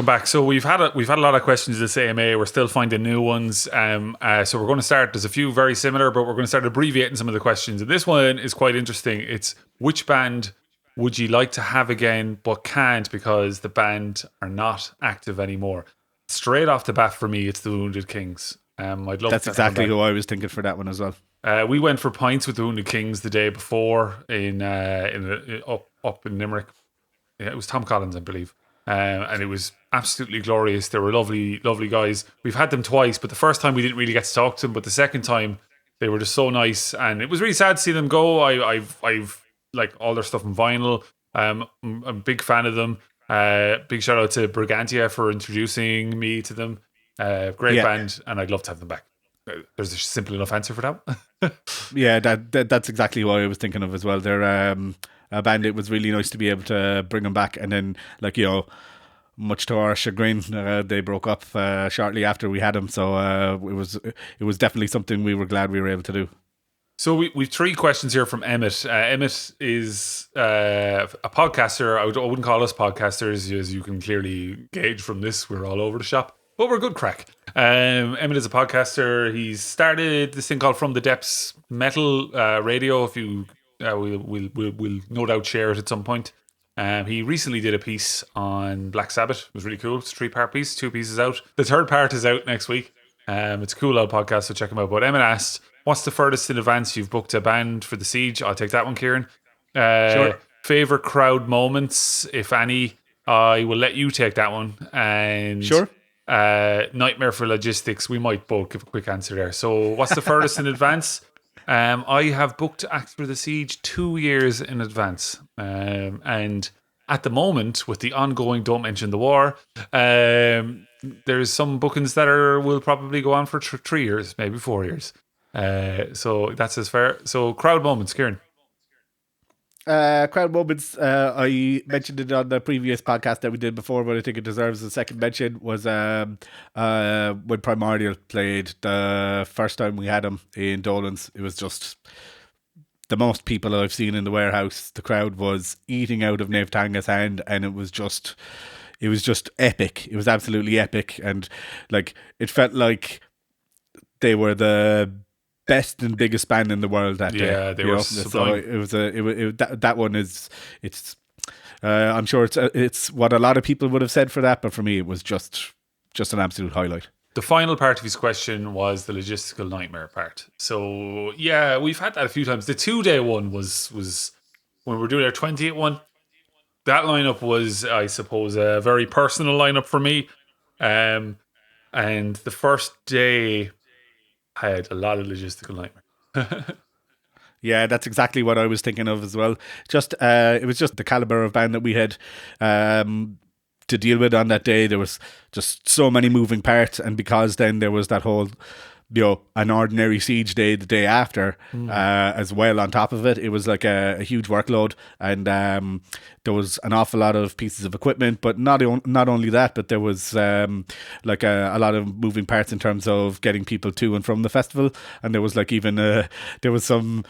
Speaker 1: welcome back. So we've had a lot of questions this AMA. We're still finding new ones. So we're going to start. There's a few very similar, but we're going to start abbreviating some of the questions. And this one is quite interesting. It's which band would you like to have again, but can't because the band are not active anymore? Straight off the bat for me, it's the Wounded Kings. I'd love.
Speaker 2: That's exactly who I was thinking for that one as well.
Speaker 1: We went for pints with the Wounded Kings the day before up in Limerick. Yeah, it was Tom Collins, I believe. And it was absolutely glorious. They were lovely, lovely guys. We've had them twice, but the first time we didn't really get to talk to them. But the second time, they were just so nice, and it was really sad to see them go. I've like all their stuff on vinyl. I'm a big fan of them. Big shout out to Brigantia for introducing me to them. Great band, and I'd love to have them back. There's a simple enough answer for that.
Speaker 2: Yeah, that's exactly what I was thinking of as well. They're a band. It was really nice to be able to bring them back, and then much to our chagrin, they broke up shortly after we had them. So it was definitely something we were glad we were able to do.
Speaker 1: So we've 3 questions here from Emmett. Emmett is a podcaster. I wouldn't call us podcasters, as you can clearly gauge from this. We're all over the shop, but we're good crack. Emmett is a podcaster. He's started this thing called From the Depths Metal Radio. If you we'll no doubt share it at some point. He recently did a piece on Black Sabbath. It was really cool. It's a 3-part piece, 2 pieces out. The 3rd part is out next week. It's a cool old podcast, so check him out. But Emmett asked, what's the furthest in advance you've booked a band for the Siege? I'll take that one, Ciaran.
Speaker 2: Sure.
Speaker 1: Favourite crowd moments, if any? I will let you take that one. And
Speaker 2: sure.
Speaker 1: Nightmare for logistics. We might both give a quick answer there. So what's the furthest in advance? I have booked acts for the Siege 2 years in advance. And at the moment, with the ongoing Don't Mention the War, there's some bookings that will probably go on for 3 years, maybe 4 years. So that's as fair. So crowd moments, Ciaran.
Speaker 2: Crowd moments, I mentioned it on the previous podcast that we did before, but I think it deserves a second mention, was when Primordial played the first time we had them in Dolan's. It was just the most people I've seen in the warehouse. The crowd was eating out of Nave Tanga's hand, and it was just epic. It was absolutely epic, and like it felt like they were the best and biggest band in the world that day.
Speaker 1: Yeah, they were sublime.
Speaker 2: So that one is, it's I'm sure it's what a lot of people would have said for that, but for me it was just an absolute highlight.
Speaker 1: The final part of his question was the logistical nightmare part. So yeah, we've had that a few times. The 2-day one was when we were doing our 28 one. That lineup was, I suppose, a very personal lineup for me. And the first day had a lot of logistical nightmare.
Speaker 2: Yeah, that's exactly what I was thinking of as well. Just it was just the caliber of band that we had to deal with on that day. There was just so many moving parts, and because then there was that whole, an ordinary Siege day the day after as well on top of it. It was like a huge workload, and there was an awful lot of pieces of equipment, but not only that, but there was like a lot of moving parts in terms of getting people to and from the festival, and there was like even there was some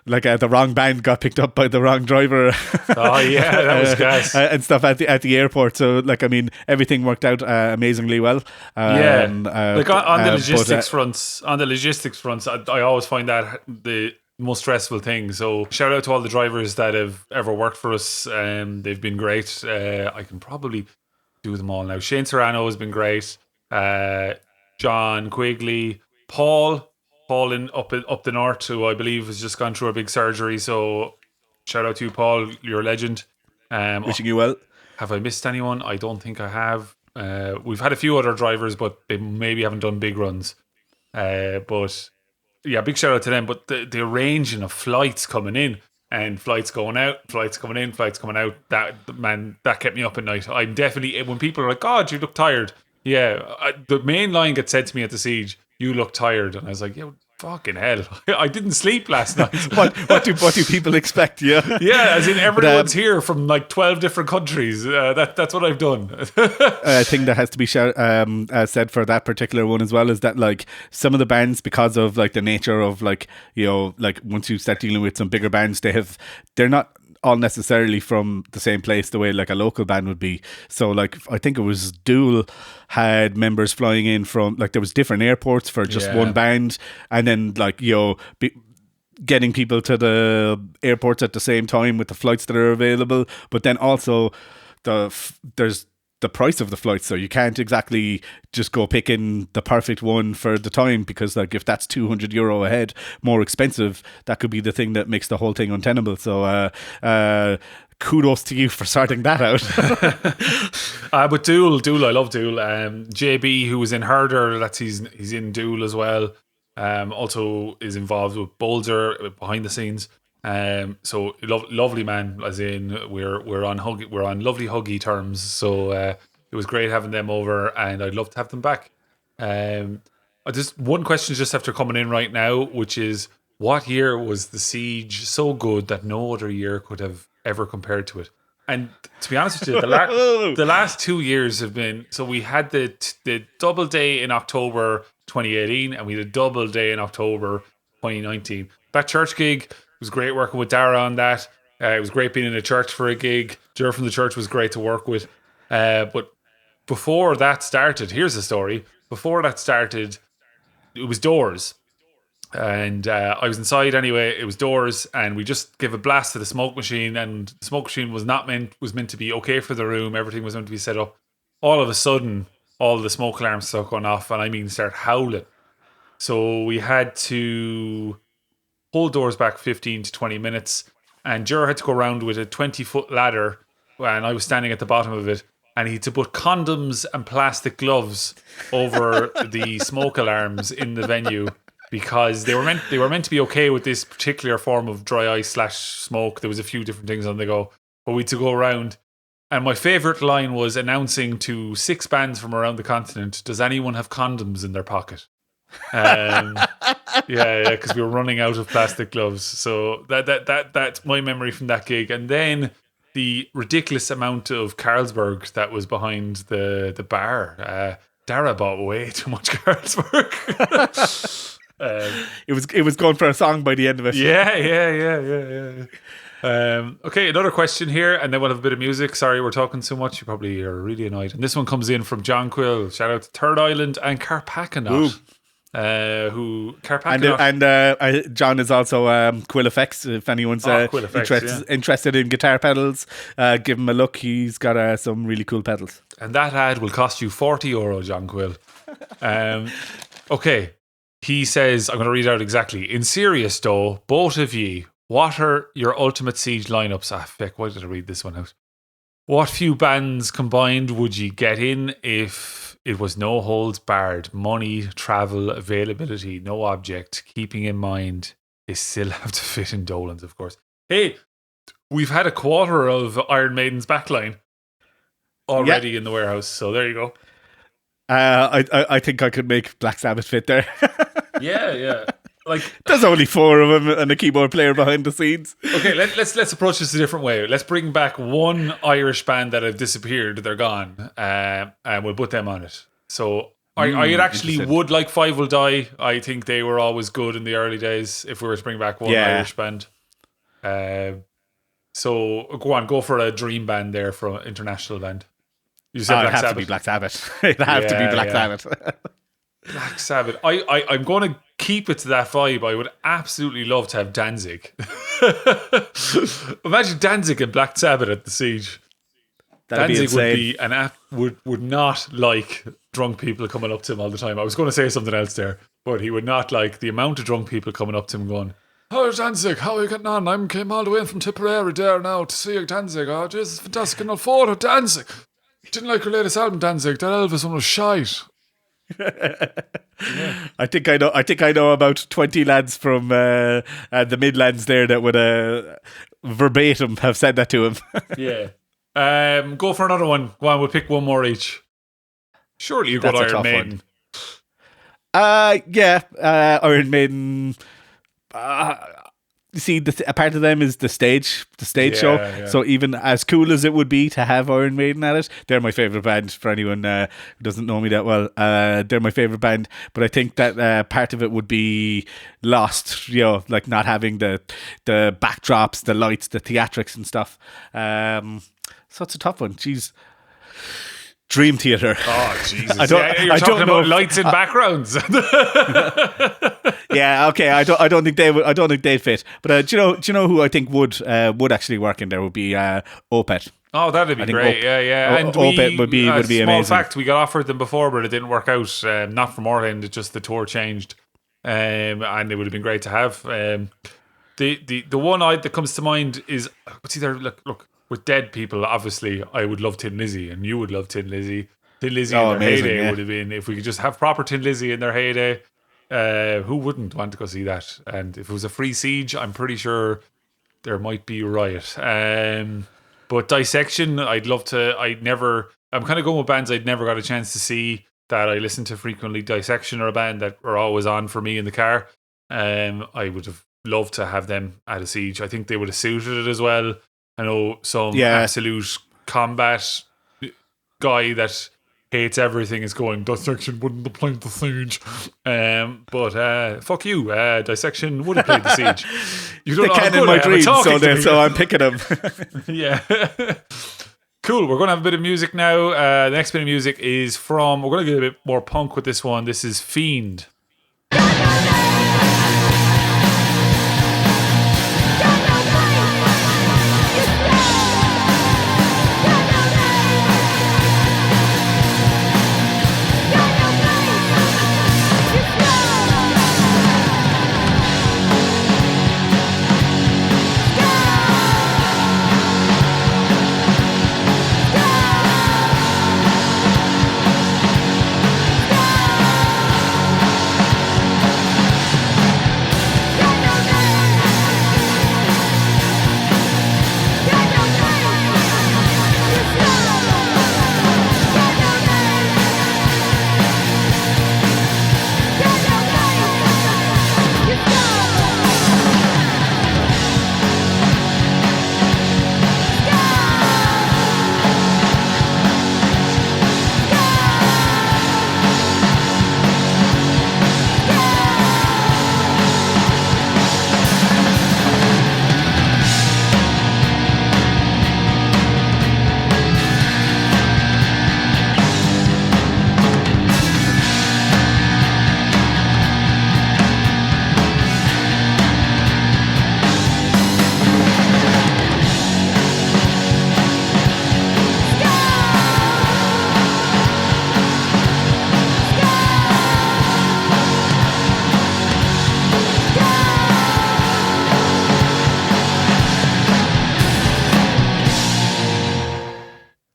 Speaker 2: like the wrong band got picked up by the wrong driver.
Speaker 1: Oh yeah, that was gas
Speaker 2: and stuff at the airport. So like, I mean, everything worked out amazingly well.
Speaker 1: Like on the logistics fronts. On the logistics fronts, I always find that the most stressful thing. So shout out to all the drivers that have ever worked for us. They've been great. I can probably do them all now. Shane Serrano has been great. John Quigley, Paul up the north, who I believe has just gone through a big surgery. So shout out to you, Paul. You're a legend.
Speaker 2: Wishing you well.
Speaker 1: Have I missed anyone? I don't think I have. We've had a few other drivers, but they maybe haven't done big runs. But yeah, big shout out to them. But the arranging of flights coming in and flights going out, flights coming in, flights coming out, that kept me up at night. I'm definitely, when people are like, God, you look tired. Yeah, the main line gets said to me at the Siege, you look tired. And I was like, yeah, fucking hell. I didn't sleep last night.
Speaker 2: what do people expect? Yeah.
Speaker 1: Yeah, as in everyone's here from like 12 different countries. That's what I've done.
Speaker 2: A thing that has to be said for that particular one as well is that like some of the bands, because of like the nature of like, like once you start dealing with some bigger bands, they're not all necessarily from the same place the way like a local band would be. So like I think it was Duel had members flying in from like there was different airports for just one band, and then like getting people to the airports at the same time with the flights that are available, but then also there's the price of the flights, so you can't exactly just go picking the perfect one for the time, because like if that's €200 a head more expensive, that could be the thing that makes the whole thing untenable. So kudos to you for sorting that out.
Speaker 1: But Duel, I love Duel. JB, who was in Herder, he's in Duel as well. Also is involved with Boulder behind the scenes. So lovely man, as in we're on lovely huggy terms. So it was great having them over, and I'd love to have them back. Just one question just after coming in right now, which is, what year was the Siege so good that no other year could have ever compared to it? And to be honest with you, the last 2 years have been, so we had the double day in October 2018, and we had a double day in October 2019. That church gig was great, working with Dara on that. It was great being in a church for a gig. Jer from the church was great to work with. But before that started, here's the story. Before that started, it was Doors. And I was inside anyway. It was Doors, and we just gave a blast to the smoke machine, and the smoke machine was meant to be okay for the room. Everything was meant to be set up. All of a sudden, all the smoke alarms start going off, and I mean start howling. So we had to hold Doors back 15 to 20 minutes, and Jer had to go around with a 20-foot ladder, and I was standing at the bottom of it, and he had to put condoms and plastic gloves over the smoke alarms in the venue, because they were meant to be okay with this particular form of dry ice / smoke. There was a few different things on the go, but we had to go around. And my favourite line was announcing to 6 bands from around the continent, "Does anyone have condoms in their pocket?" Yeah, because we were running out of plastic gloves. So that's my memory from that gig. And then the ridiculous amount of Carlsberg that was behind the bar. Dara bought way too much Carlsberg.
Speaker 2: It was going for a song by the end of it.
Speaker 1: Yeah. Okay, another question here, and then we'll have a bit of music. Sorry, we're talking so much. You probably are really annoyed. And this one comes in from John Quill. Shout out to Third Island and Carpacanot.
Speaker 2: John is also Quill Effects. If anyone's interested in guitar pedals, give him a look. He's got some really cool pedals.
Speaker 1: And that ad will cost you €40, John Quill. Okay, he says, I'm going to read out exactly. In serious though, both of ye, what are your ultimate Siege lineups? Feck, why did I read this one out? What few bands combined would ye get in if it was no holds barred? Money, travel, availability, no object. Keeping in mind, they still have to fit in Dolan's, of course. Hey, we've had a quarter of Iron Maiden's backline already in the warehouse, so there you go.
Speaker 2: I think I could make Black Sabbath fit there.
Speaker 1: Yeah. Like,
Speaker 2: there's only 4 of them and a keyboard player behind the scenes.
Speaker 1: Okay, let's approach this a different way. Let's bring back one Irish band that have disappeared. They're gone, and we'll put them on it. So I actually would like Five Will Die. I think they were always good in the early days. If we were to bring back one Irish band, so go for a dream band there for an international band. You said Black Sabbath.
Speaker 2: To be Black Sabbath. It'd have to be Black Sabbath.
Speaker 1: Black Sabbath. I'm going to keep it to that vibe. I would absolutely love to have Danzig. Imagine Danzig and Black Sabbath at the Siege. Danzig would not like drunk people coming up to him all the time. I was going to say something else there, but he would not like the amount of drunk people coming up to him going, "Oh, Danzig, how are you getting on? I came all the way in from Tipperary there now to see you, Danzig. Oh, Jesus, fantastic. And photo, Danzig. Didn't like your latest album, Danzig. That Elvis one was shite."
Speaker 2: I think I know about 20 lads from the Midlands there that would verbatim have said that to him.
Speaker 1: Yeah. Go for another one. Go on, we'll pick one more each. Surely you've got Iron Maiden.
Speaker 2: Iron Maiden. see, a part of them is the stage show.
Speaker 1: Yeah.
Speaker 2: So even as cool as it would be to have Iron Maiden at it, they're my favorite band. For anyone who doesn't know me that well, they're my favorite band. But I think that part of it would be lost, like not having the backdrops, the lights, the theatrics and stuff. So it's a tough one. Jeez. Dream Theater.
Speaker 1: Oh Jesus!
Speaker 2: You're
Speaker 1: talking about lights and backgrounds.
Speaker 2: Yeah, okay. I don't think they would. I don't think they'd fit. But do you know who I think would actually work in there would be Opeth.
Speaker 1: Oh, that'd be great. Yeah. And
Speaker 2: Opeth would be amazing.
Speaker 1: Small fact: we got offered them before, but it didn't work out. Not from our end. It just the tour changed, and it would have been great to have. The one that comes to mind is what's either look. With dead people, obviously, I would love Tin Lizzy, and you would love Tin Lizzy. Tin Lizzy in their heyday would have been, if we could just have proper Tin Lizzy in their heyday, who wouldn't want to go see that? And if it was a free Siege, I'm pretty sure there might be a riot. But Dissection, I'd love to. I'm kind of going with bands I'd never got a chance to see that I listen to frequently. Dissection are a band that are always on for me in the car. I would have loved to have them at a Siege. I think they would have suited it as well. I know some absolute combat guy that hates everything is going, Dissection wouldn't have played the Siege. But fuck you, Dissection would have played the Siege. You don't
Speaker 2: they can in my dreams, so I'm picking them.
Speaker 1: Yeah. Cool, we're going to have a bit of music now. The next bit of music is we're going to get a bit more punk with this one. This is Fiend.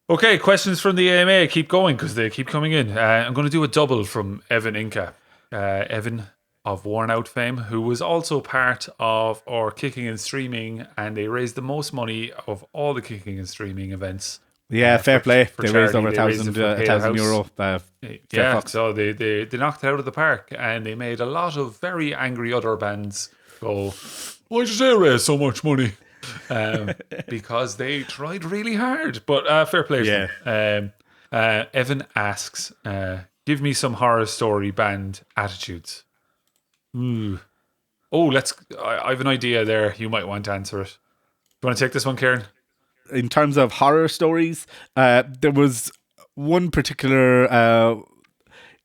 Speaker 1: Okay, questions from the AMA. Keep going because they keep coming in. I'm going to do a double from Evan Inca. Evan of Worn Out fame, who was also part of our Kicking and Streaming, and they raised the most money of all the Kicking and Streaming events.
Speaker 2: Yeah, fair play. They raised over €1,000.
Speaker 1: Yeah, so they knocked it out of the park, and they made a lot of very angry other bands go, why did they raise so much money? Because they tried really hard. But fair play.
Speaker 2: Yeah.
Speaker 1: Evan asks, give me some horror story band attitudes. Ooh. Oh, I have an idea there. You might want to answer it. Do you want to take this one, Ciaran?
Speaker 2: In terms of horror stories, there was one particular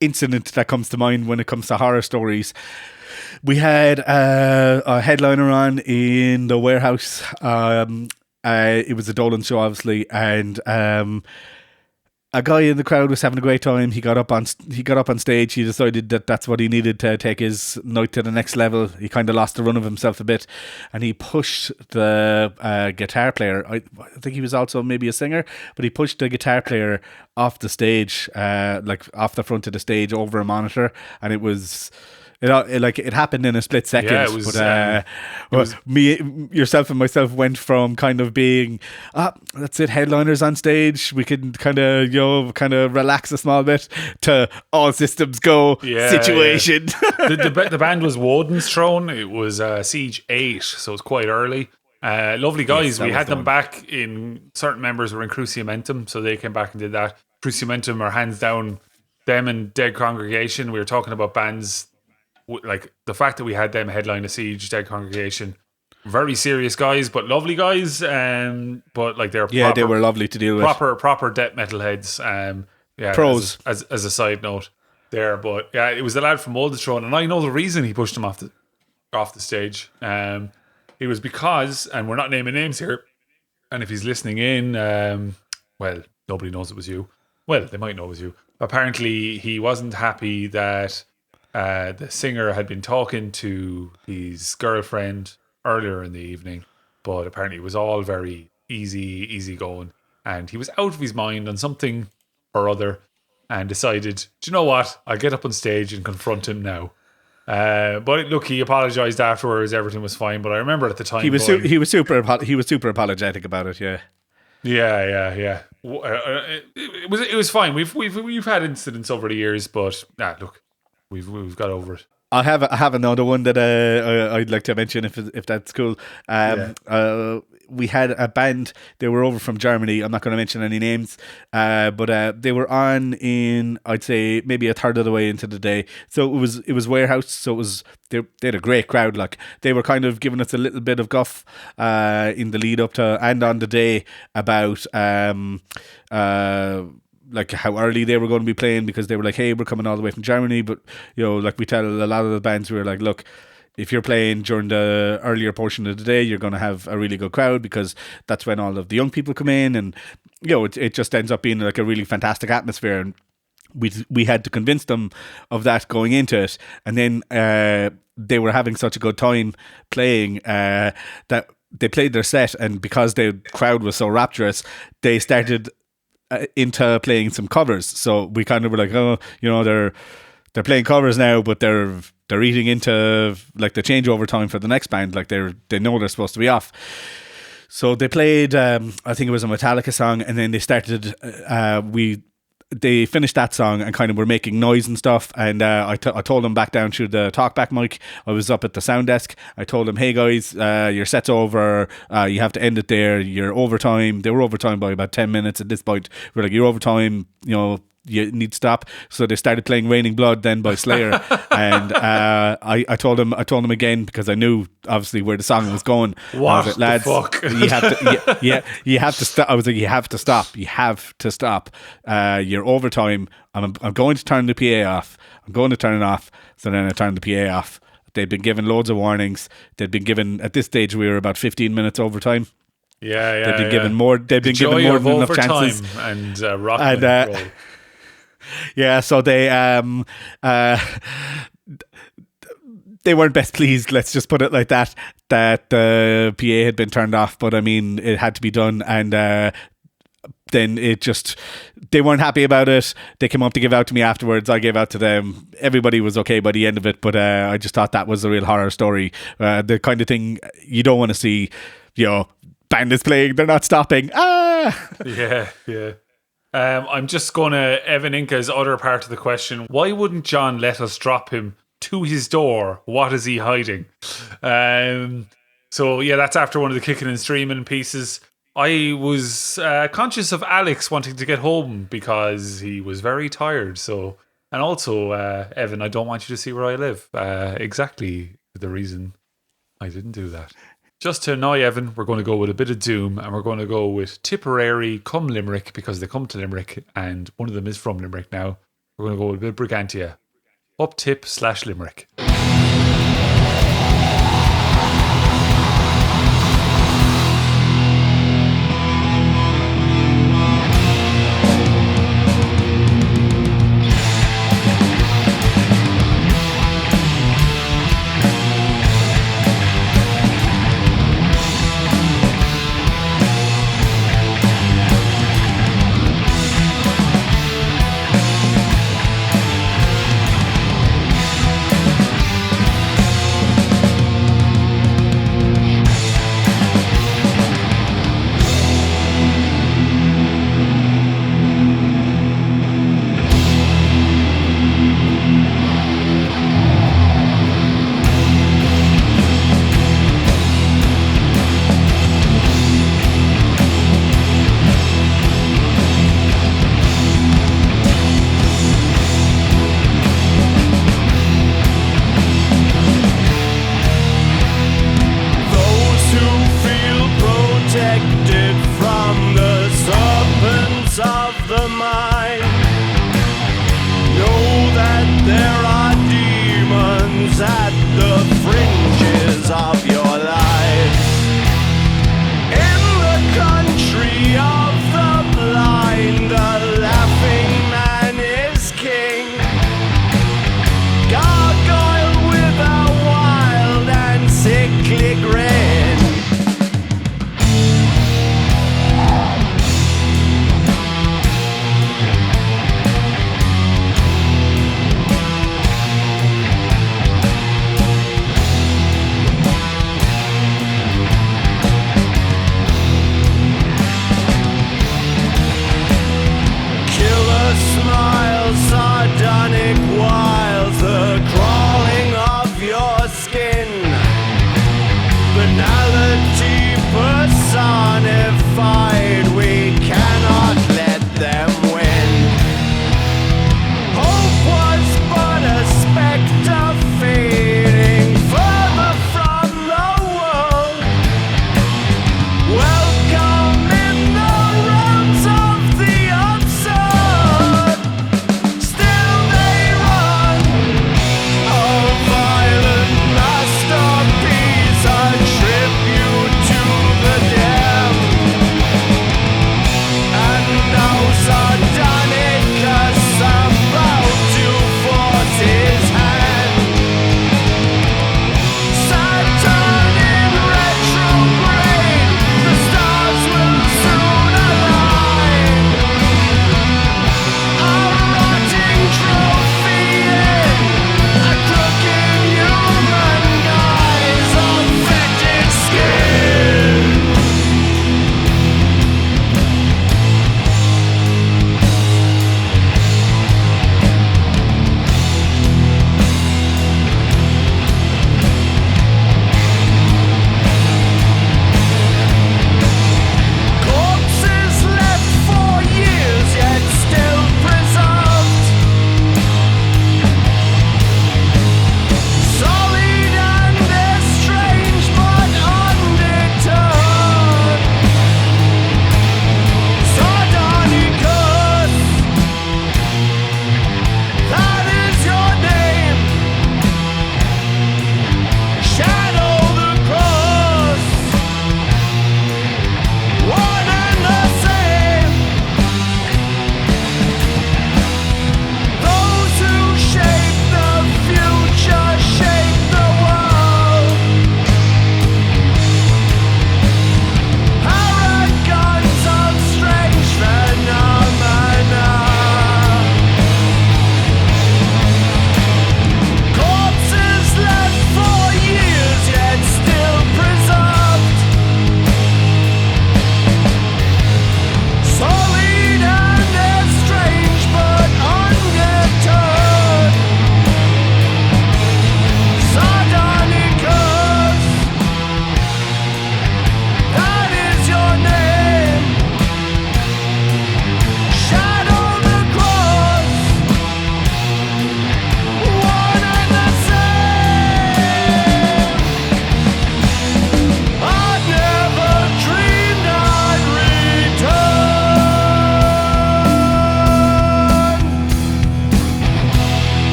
Speaker 2: incident that comes to mind when it comes to horror stories. We had a headliner on in the warehouse. It was a Dolan show, obviously, and a guy in the crowd was having a great time. He got up on stage. He decided that that's what he needed to take his night to the next level. He kind of lost the run of himself a bit, and he pushed the guitar player. I think he was also maybe a singer, but he pushed the guitar player off the stage, like off the front of the stage over a monitor, and it was It happened in a split second.
Speaker 1: Yeah, it was,
Speaker 2: me, yourself, and myself went from kind of being, that's it, headliners on stage, we can kind of relax a small bit, to all systems go situation.
Speaker 1: The band was Woden's Throne. It was Siege 8, so it's quite early. Lovely guys. We had them back in, certain members were in Cruciamentum, so they came back and did that. Cruciamentum are hands down, them and Dead Congregation. We were talking about bands, like the fact that we had them headline a Siege, Dead Congregation. Very serious guys, but lovely guys. But like they're
Speaker 2: they were lovely to deal with.
Speaker 1: Proper death metal heads.
Speaker 2: Pros.
Speaker 1: As a side note there, but yeah, it was the lad from Oldertron, and I know the reason he pushed him off the stage. It was because, and we're not naming names here, and if he's listening in, well, nobody knows it was you. Well, they might know it was you. Apparently, he wasn't happy that the singer had been talking to his girlfriend earlier in the evening, but apparently it was all very easy going, and he was out of his mind on something or other, and decided, do you know what? I'll get up on stage and confront him now. But look, he apologized afterwards. Everything was fine. But I remember at the time
Speaker 2: he was super apologetic about it. Yeah.
Speaker 1: It was fine. We've had incidents over the years, but look, we've got over it.
Speaker 2: I have another one that I'd like to mention if that's cool. We had a band. They were over from Germany. I'm not going to mention any names, but they were on in, I'd say, maybe a third of the way into the day. So it was Warehouse. So they had a great crowd. Like, they were kind of giving us a little bit of guff in the lead up to and on the day about like how early they were going to be playing, because they were like, hey, we're coming all the way from Germany. But, like we tell a lot of the bands, we were like, look, if you're playing during the earlier portion of the day, you're going to have a really good crowd, because that's when all of the young people come in, and it just ends up being like a really fantastic atmosphere. And we had to convince them of that going into it, and then they were having such a good time playing that they played their set, and because the crowd was so rapturous, they started into playing some covers. So we kind of were like, they're playing covers now, but they're eating into like the changeover time for the next band. Like they know they're supposed to be off. So they played, I think it was a Metallica song, and then they started. They finished that song and kind of were making noise and stuff. And I told them back down through the talkback mic. I was up at the sound desk. I told them, hey guys, your set's over. You have to end it there. You're overtime. They were overtime by about 10 minutes at this point. We're like, you're overtime, you need to stop. So they started playing Raining Blood then by Slayer. And I told them again, because I knew obviously where the song was going.
Speaker 1: What
Speaker 2: like, lads,
Speaker 1: the fuck?
Speaker 2: you have to stop. I was like, you have to stop. You're overtime. I'm going to turn the PA off. I'm going to turn it off. So then I turned the PA off. They'd been given loads of warnings. They'd been given, at this stage we were about 15 minutes overtime.
Speaker 1: They'd
Speaker 2: been given more. They'd been given more than enough chances.
Speaker 1: And rock and roll.
Speaker 2: Yeah, so they weren't best pleased, let's just put it like that the PA had been turned off, but I mean, it had to be done, and then they weren't happy about it. They came up to give out to me afterwards. I gave out to them. Everybody was okay by the end of it, but I just thought that was a real horror story. The kind of thing you don't want to see, band is playing, they're not stopping.
Speaker 1: Yeah. I'm just going to Evan Inca's other part of the question. Why wouldn't John let us drop him to his door? What is he hiding? So yeah, that's after one of the kicking and streaming pieces. I was conscious of Alex wanting to get home because he was very tired. So, and also, Evan, I don't want you to see where I live. Exactly the reason I didn't do that. Just to annoy Evan, we're going to go with a bit of Doom, and we're going to go with Tipperary come Limerick, because they come to Limerick and one of them is from Limerick now. We're going to go with a bit of Brigantia. Up tip / Limerick.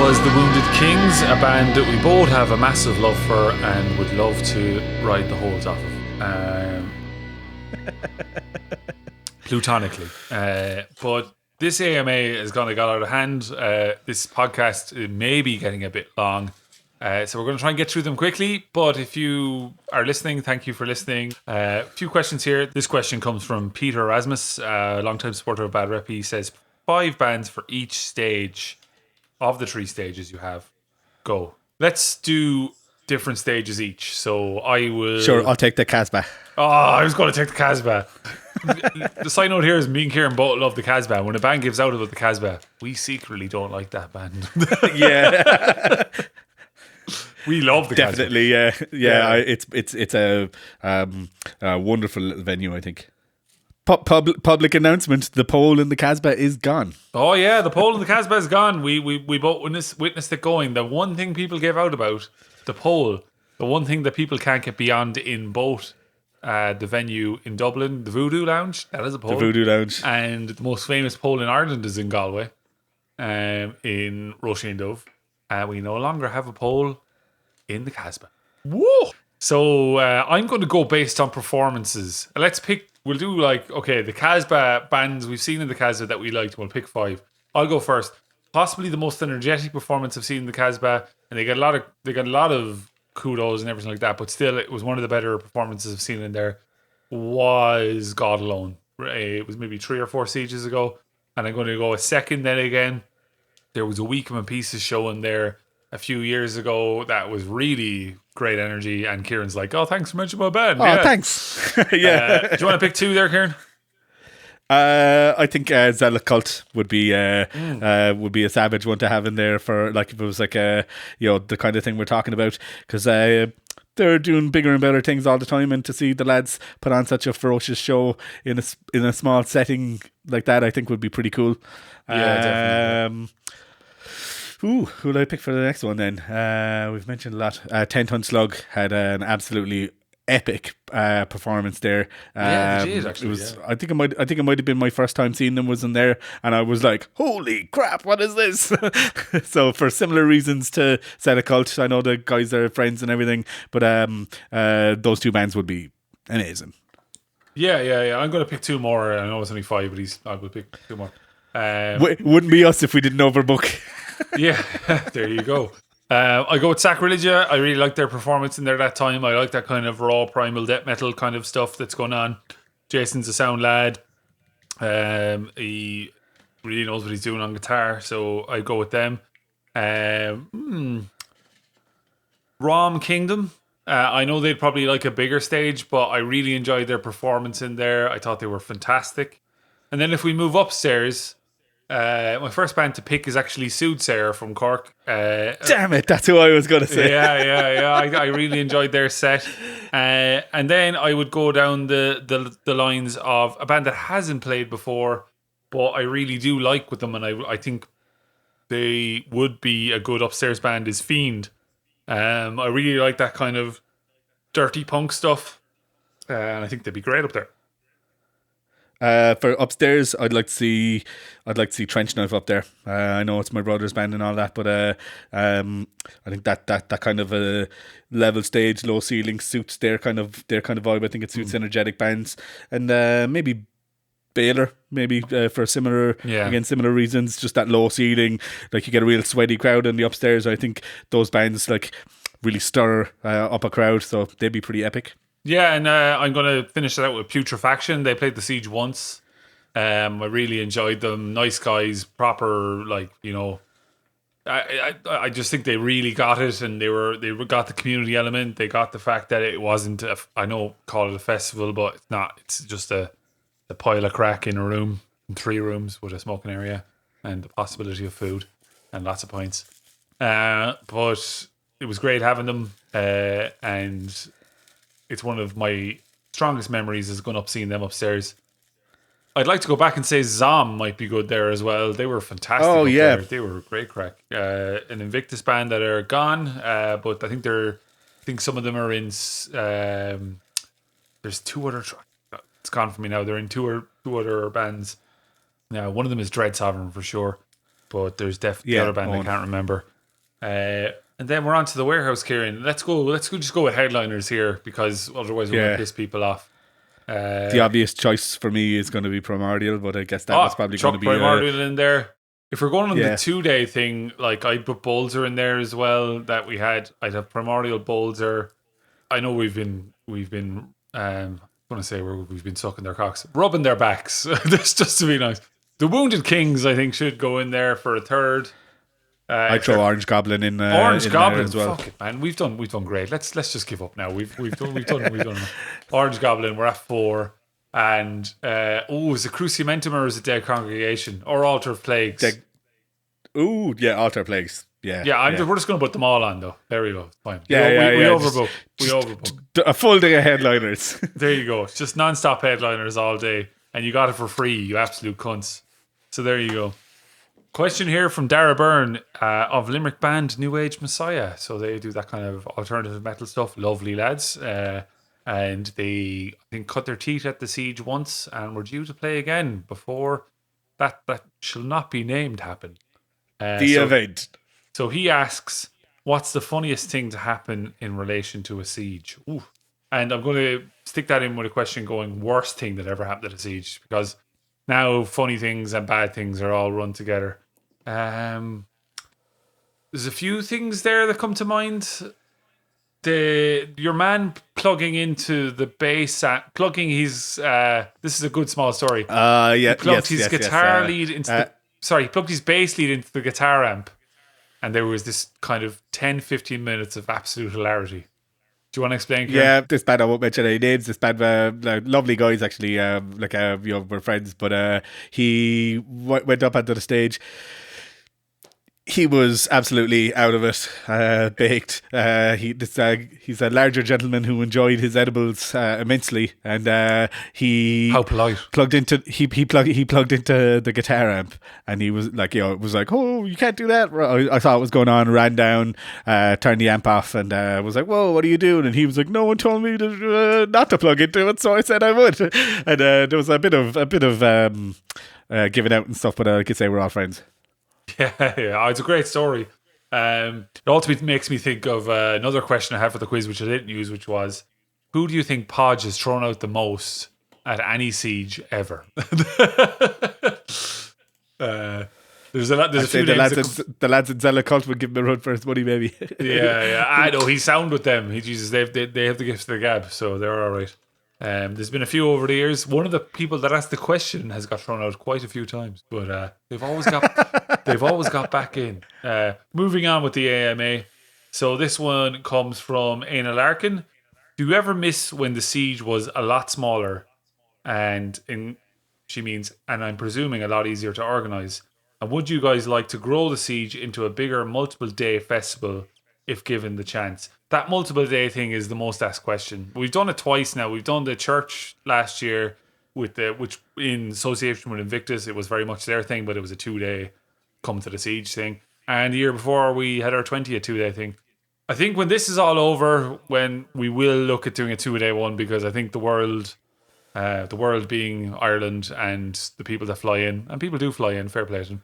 Speaker 1: was The Wounded Kings, a band that we both have a massive love for and would love to ride the holes off of. Plutonically. But this AMA has got out of hand. This podcast may be getting a bit long. So we're going to try and get through them quickly. But if you are listening, thank you for listening. A few questions here. This question comes from Peter Erasmus, a longtime supporter of Bad Rep. He says, 5 bands for each stage of the 3 stages you have. Go. Let's do different stages each. So I will...
Speaker 2: Sure, I'll take the Casbah.
Speaker 1: Oh, I was going to take the Casbah. The side note here is me and Ciaran both love the Casbah. When a band gives out about the Casbah, we secretly don't like that band.
Speaker 2: Yeah.
Speaker 1: We love the
Speaker 2: Definitely,
Speaker 1: Casbah.
Speaker 2: yeah. It's a wonderful little venue, I think. Public announcement: the pole in the Casbah is gone.
Speaker 1: Oh yeah, the pole in the Casbah is gone. We both witnessed it going. The one thing people gave out about the pole, the one thing that people can't get beyond in both the venue in Dublin, the Voodoo Lounge, that is a pole.
Speaker 2: The Voodoo Lounge,
Speaker 1: and the most famous pole in Ireland is in Galway, in Roisin Dove. We no longer have a pole in the Casbah. Whoa! So I'm going to go based on performances. Let's pick. We'll do the Casbah bands we've seen in the Casbah that we liked. We'll pick 5. I'll go first. Possibly the most energetic performance I've seen in the Casbah, and they got a lot of kudos and everything like that. But still, it was one of the better performances I've seen in there. Was God Alone? It was maybe 3 or 4 sieges ago, and I'm going to go a second. Then again, there was a Weekman and Pieces show in there a few years ago that was really great energy, and Kieran's like, "Oh, thanks for mentioning my band."
Speaker 2: Oh,
Speaker 1: yeah.
Speaker 2: Thanks. Yeah.
Speaker 1: Do you want to pick 2 there, Ciaran?
Speaker 2: I think Zealot Cult would be a savage one to have in there for if it was the kind of thing we're talking about, because they're doing bigger and better things all the time, and to see the lads put on such a ferocious show in a small setting like that, I think would be pretty cool.
Speaker 1: Yeah, definitely.
Speaker 2: Who would I pick for the next one then? We've mentioned a lot. 10 Ton Slug had an absolutely epic performance there.
Speaker 1: Yeah, they did actually.
Speaker 2: It was. Yeah. I think it might have been my first time seeing them was in there, and I was like, "Holy crap! What is this?" So for similar reasons to Set a Cult, I know the guys are friends and everything, but those 2 bands would be amazing.
Speaker 1: Yeah. I'm going to pick 2 more. I know it's only 5, but I will pick 2 more.
Speaker 2: Wouldn't be us if we didn't overbook.
Speaker 1: Yeah, there you go. I go with Sacrilegia. I really liked their performance in there that time. I like that kind of raw primal death metal kind of stuff that's going on. Jason's a sound lad. He really knows what he's doing on guitar, so I go with them. Rom Kingdom. I know they'd probably like a bigger stage, but I really enjoyed their performance in there. I thought they were fantastic. And then if we move upstairs, my first band to pick is actually Soothsayer from Cork.
Speaker 2: Damn it, that's who I was going to say.
Speaker 1: Yeah. I really enjoyed their set. And then I would go down the lines of a band that hasn't played before, but I really do like with them, and I think they would be a good upstairs band, is Fiend. I really like that kind of dirty punk stuff, and I think they'd be great up there.
Speaker 2: For upstairs, I'd like to see Trench Knife up there. I know it's my brother's band and all that, but I think that kind of a level stage, low ceiling suits their kind of vibe. I think it suits energetic bands, and maybe Baylor, for similar reasons. Just that low ceiling, you get a real sweaty crowd in the upstairs. I think those bands really stir up a crowd, so they'd be pretty epic.
Speaker 1: Yeah, and I'm going to finish it out with Putrefaction. They played the Siege once. I really enjoyed them. Nice guys, proper, I just think they really got it, and they got the community element. They got the fact that it wasn't, call it a festival, but it's not. It's just a pile of crack in a room, in 3 rooms with a smoking area and the possibility of food and lots of pints. But it was great having them, and it's one of my strongest memories is going up seeing them upstairs. I'd like to go back and say Zom might be good there as well. They were fantastic. Oh yeah, they were great crack. An Invictus band that are gone, but I think some of them are in. There's 2 other. It's gone from me now. They're in two other bands. Now one of them is Dread Sovereign for sure, but there's definitely the other band I can't remember. And then we're on to the warehouse, Ciaran. Let's go. Just go with headliners here because otherwise we're going to piss people off.
Speaker 2: The obvious choice for me is going to be Primordial, but I guess that was probably going to be
Speaker 1: Primordial in there. If we're going on the 2-day thing, like I'd put Bolzer in there as well. That we had, I'd have Primordial, Bolzer. I know we've been I'm going to say we've been sucking their cocks, rubbing their backs. That's just to be nice. The Wounded Kings, I think, should go in there for a third.
Speaker 2: I'd throw Orange Goblin in.
Speaker 1: Orange Goblin
Speaker 2: as well.
Speaker 1: Fuck it, man. We've done great. Let's just give up now. We've done. Orange Goblin. We're at 4. And is it Cruciamentum or is it Dead Congregation or Altar of Plagues?
Speaker 2: Altar of Plagues. Yeah.
Speaker 1: We're just going to put them all on though. There we go. Fine. We overbook. We overbook.
Speaker 2: A full day of headliners.
Speaker 1: There you go. It's just non-stop headliners all day, and you got it for free. You absolute cunts. So there you go. Question here from Dara Byrne of Limerick band New Age Messiah. So they do that kind of alternative metal stuff. Lovely lads. And they, I think, cut their teeth at the Siege once and were due to play again before that shall not be named happen.
Speaker 2: Event.
Speaker 1: So he asks, what's the funniest thing to happen in relation to a siege? Ooh. And I'm going to stick that in with a question going, worst thing that ever happened at a siege, because now funny things and bad things are all run together. There's a few things there that come to mind. Your man plugging into the bass, plugging his. This is a good small story. He plugged his guitar lead into. He plugged his bass lead into the guitar amp, and there was this kind of 10-15 minutes of absolute hilarity. Do you want to explain, Ciaran?
Speaker 2: Yeah, this band, I won't mention any names. This band, lovely guys actually, we're friends. But he went up onto the stage. He was absolutely out of it, baked. He's a larger gentleman who enjoyed his edibles immensely, and he
Speaker 1: how polite
Speaker 2: plugged into he plugged into the guitar amp, and he was like, it was like, oh, you can't do that. I saw what was going on, ran down, turned the amp off, and was like, whoa, what are you doing? And he was like, no one told me to, not to plug into it, so I said I would. And there was a bit of giving out and stuff, but I could say we're all friends.
Speaker 1: Yeah, it's a great story. It also makes me think of another question I had for the quiz, which I didn't use, which was, who do you think Podge has thrown out the most at any siege ever? There's a few names.
Speaker 2: The lads in Zella Cult would give him a run for his money, maybe.
Speaker 1: Yeah. I know he's sound with them. They have the gifts of the gab, so they're all right. There's been a few over the years. One of the people that asked the question has got thrown out quite a few times, but they've always got back in. Moving on with the AMA. So this one comes from Aina Larkin. Do you ever miss when the siege was a lot smaller, she means, and I'm presuming a lot easier to organise? And would you guys like to grow the siege into a bigger multiple day festival if given the chance? That multiple day thing is the most asked question. We've done it twice now. We've done the church last year which in association with Invictus, it was very much their thing, but it was a 2-day come to the siege thing. And the year before we had our 20th 2-day thing. I think when this is all over, when we will look at doing a 2-day one, because I think the world being Ireland and the people that fly in, and people do fly in, fair play to them,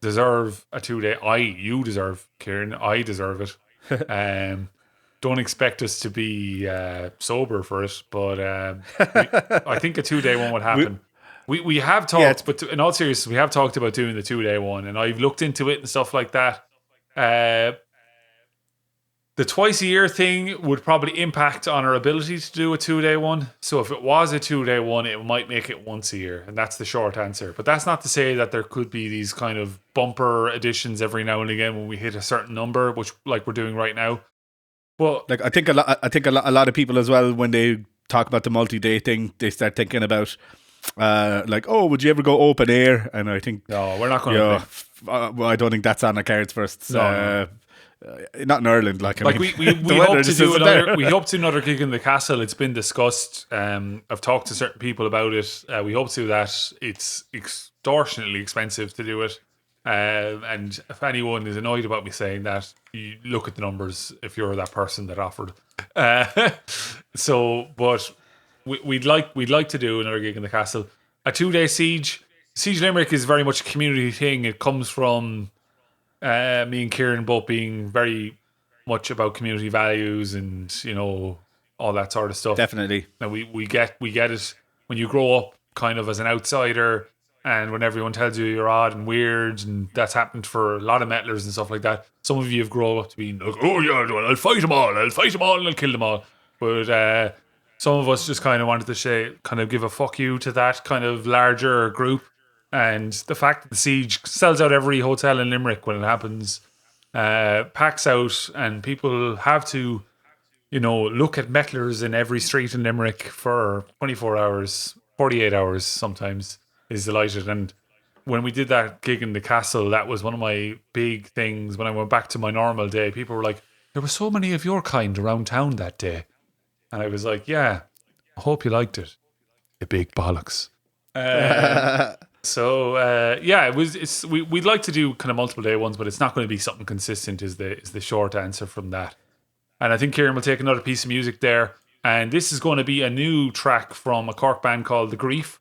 Speaker 1: deserve a 2-day. You deserve, Ciaran. I deserve it. Don't expect us to be sober for it, but I think a 2-day one would happen. We have talked, but in all seriousness, we have talked about doing the 2-day one, and I've looked into it and stuff like that. The twice a year thing would probably impact on our ability to do a 2-day one. So if it was a 2-day one, it might make it once a year. And that's the short answer. But that's not to say that there could be these kind of bumper editions every now and again when we hit a certain number, which like we're doing right now. But
Speaker 2: like I think a lot of people as well, when they talk about the multi-day thing, they start thinking about would you ever go open air? And I think
Speaker 1: no, we're not going to.
Speaker 2: Well, I don't think that's on the cards first.
Speaker 1: No.
Speaker 2: Not in Ireland, we
Speaker 1: hope to do another. We hope to do another gig in the castle. It's been discussed. I've talked to certain people about it. We hope to do that. It's extortionately expensive to do it. And if anyone is annoyed about me saying that, you look at the numbers. If you're that person that offered, but we'd like to do another gig in the castle. A 2-day siege. Siege Limerick is very much a community thing. It comes from me and Ciaran both being very much about community values and, you know, all that sort of stuff.
Speaker 2: Definitely.
Speaker 1: Now we get it when you grow up kind of as an outsider, and when everyone tells you you're odd and weird, and that's happened for a lot of metalers and stuff like that. Some of you have grown up to be like, oh yeah, I'll fight them all, and I'll kill them all. But some of us just kind of wanted to say, kind of give a fuck you to that kind of larger group. And the fact that the Siege sells out every hotel in Limerick when it happens, packs out, and people have to, you know, look at metalers in every street in Limerick for 24 hours, 48 hours sometimes, is delighted. And when we did that gig in the castle, that was one of my big things. When I went back to my normal day, people were like, there were so many of your kind around town that day. And I was like, yeah, I hope you liked it. You big bollocks. So yeah, we'd like to do kind of multiple day ones, but it's not going to be something consistent is the short answer from that. And I think Ciaran will take another piece of music there. And this is going to be a new track from a Cork band called The Grief.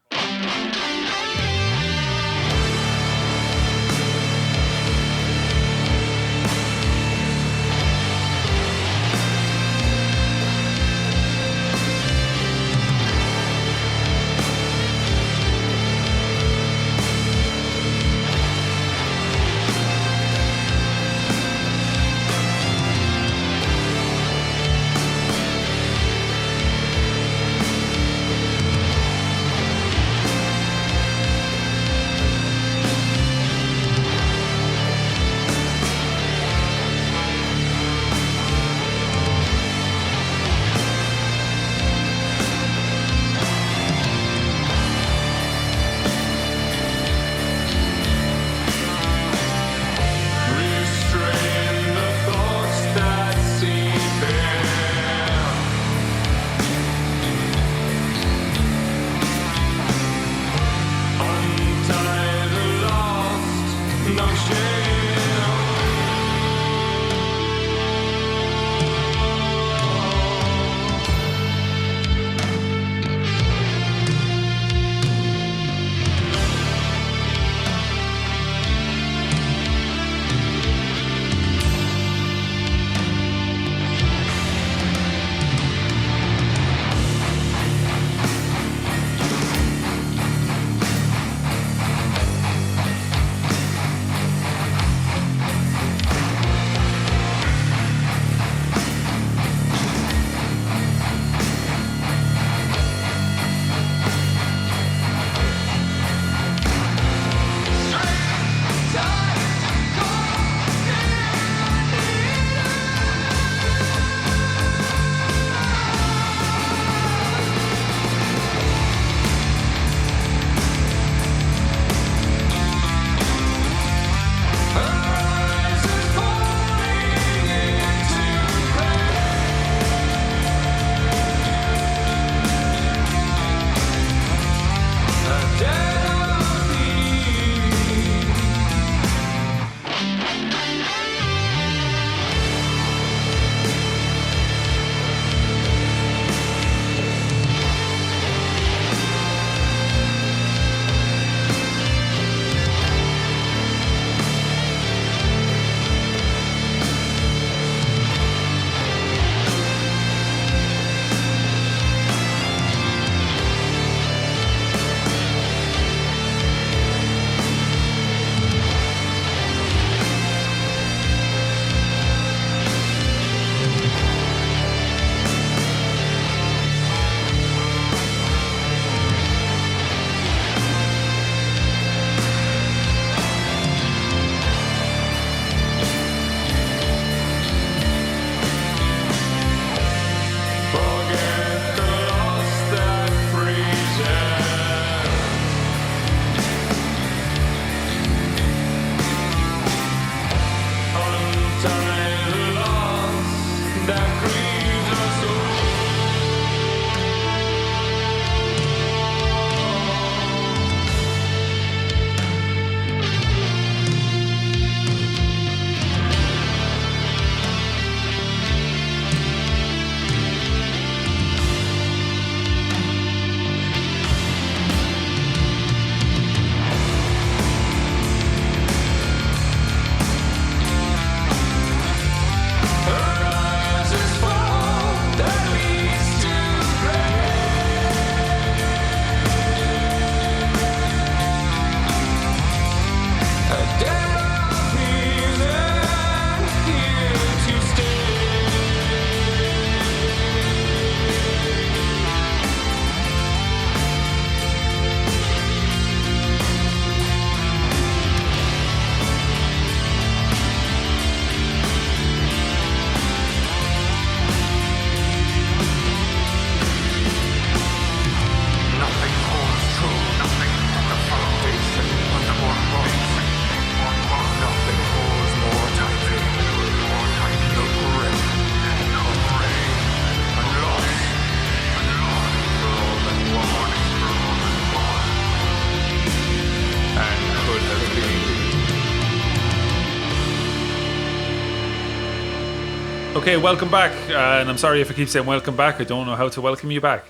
Speaker 1: Okay, welcome back. And I'm sorry if I keep saying welcome back. I don't know how to welcome you back.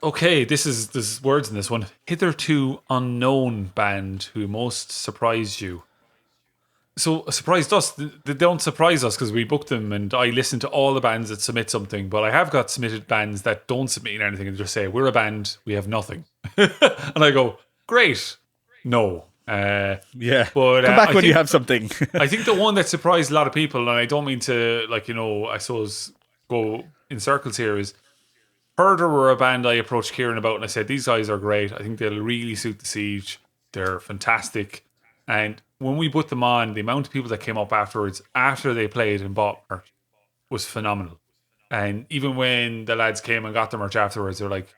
Speaker 1: Okay, there's words in this one. Hitherto unknown band who most surprised you. So surprised us. They don't surprise us because we booked them, and I listen to all the bands that submit something. But I have got submitted bands that don't submit anything and just say we're a band, we have nothing, and I go great. No.
Speaker 2: Yeah,
Speaker 1: but
Speaker 2: come back when you have something.
Speaker 1: I think the one that surprised a lot of people, and I don't mean to, I suppose go in circles here, is Herder were a band I approached Ciaran about, and I said these guys are great. I think they'll really suit the Siege. They're fantastic, and when we put them on, the amount of people that came up afterwards after they played and bought merch was phenomenal. And even when the lads came and got their merch afterwards, they're like,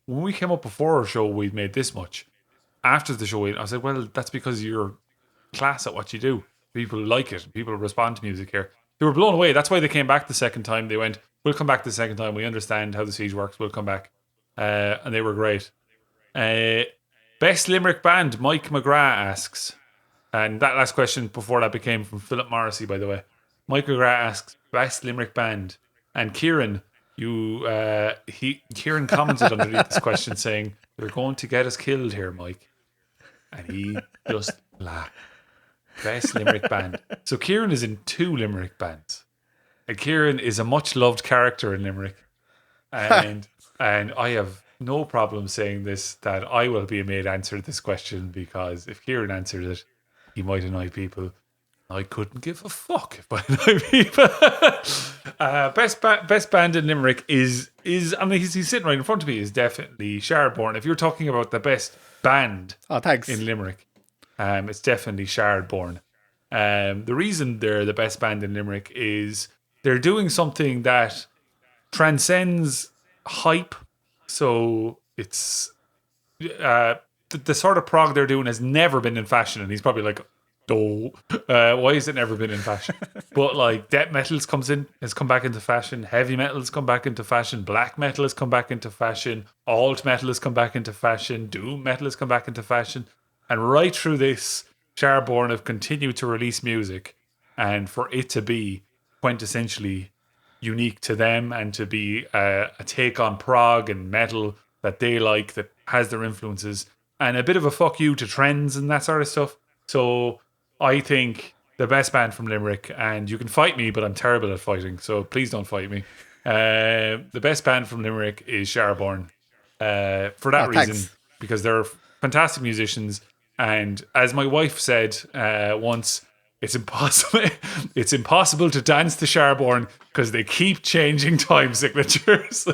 Speaker 1: when we came up before our show, we'd made this much. After the show, I said, well, that's because you're class at what you do. People like it. People respond to music here. They were blown away. That's why they came back the second time. They went, we'll come back the second time. We understand how the Siege works. We'll come back. And they were great. Best Limerick band, Mike McGrath asks. And that last question before that became from Philip Morrissey, by the way. Mike McGrath asks, best Limerick band. And Ciaran, Ciaran commented underneath this question saying, you're going to get us killed here, Mike. And he just laughed. Best Limerick band. So Ciaran is in 2 Limerick bands. And Ciaran is a much loved character in Limerick. And I have no problem saying this, that I will be made answer this question, because if Ciaran answers it, he might annoy people. I couldn't give a fuck if I annoy people. Best band in Limerick is I mean, he's sitting right in front of me, is definitely Shardborne. If you're talking about the best band in Limerick, it's definitely Shardborne. The reason they're the best band in Limerick is they're doing something that transcends hype. So it's the sort of prog they're doing has never been in fashion, and he's probably like, why has it never been in fashion? But like death metal has come back into fashion, heavy metal has come back into fashion, black metal has come back into fashion, alt metal has come back into fashion, doom metal has come back into fashion, and right through this, Shardborne have continued to release music, and for it to be quintessentially unique to them and to be a take on prog and metal that they like, that has their influences, and a bit of a fuck you to trends and that sort of stuff. So I think the best band from Limerick, and you can fight me, but I'm terrible at fighting, so please don't fight me. The best band from Limerick is Shardborne. For that reason,
Speaker 2: thanks.
Speaker 1: Because they're fantastic musicians, and as my wife said once, it's impossible to dance to Shardborne because they keep changing time signatures.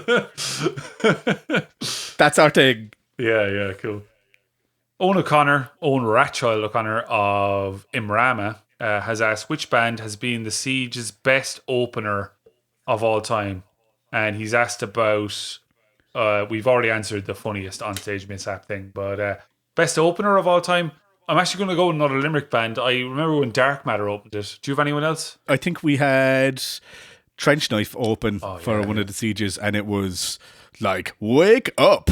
Speaker 2: That's our thing.
Speaker 1: Yeah, cool. Owen Ratchild O'Connor of Imrama has asked, which band has been the Siege's best opener of all time? And he's asked about, we've already answered the funniest onstage mishap thing, but best opener of all time, I'm actually going to go with another Limerick band. I remember when Dark Matter opened it. Do you have anyone else?
Speaker 2: I think we had Trench Knife open for one of the Sieges, and it was like, wake up.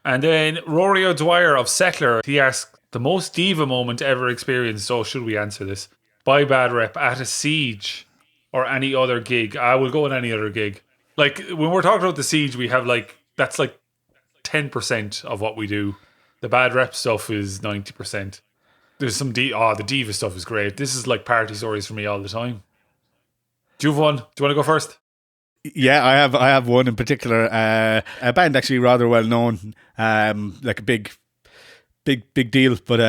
Speaker 1: And then Rory O'Dwyer of Settler, he asked, the most diva moment ever experienced, so should we answer this? By bad rep at a Siege or any other gig? I will go with any other gig. Like, when we're talking about the Siege, we have that's 10% of what we do. The bad rep stuff is 90%. There's some the diva stuff is great. This is like party stories for me all the time. Do you have one? Do you want to go first?
Speaker 2: Yeah, I have one in particular. A band actually rather well known, like a big deal. But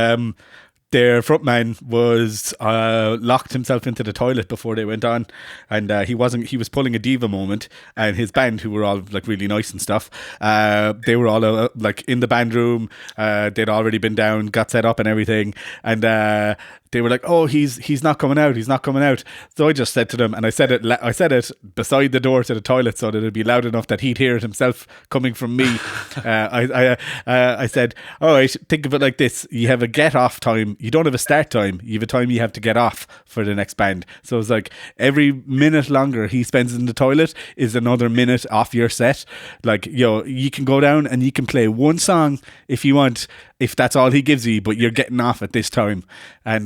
Speaker 2: their frontman was locked himself into the toilet before they went on, and he was pulling a diva moment, and his band, who were all like really nice and stuff, they were all like in the band room, they'd already been down, got set up and everything, and they were like, oh, he's not coming out, so I just said to them, and I said it beside the door to the toilet so that it'd be loud enough that he'd hear it himself coming from me. I said, all right, think of it like this: you have a get off time, you don't have a start time, you have a time you have to get off for the next band. So it's like every minute longer he spends in the toilet is another minute off your set. Like, you can go down and you can play one song if you want, if that's all he gives you, but you're getting off at this time. And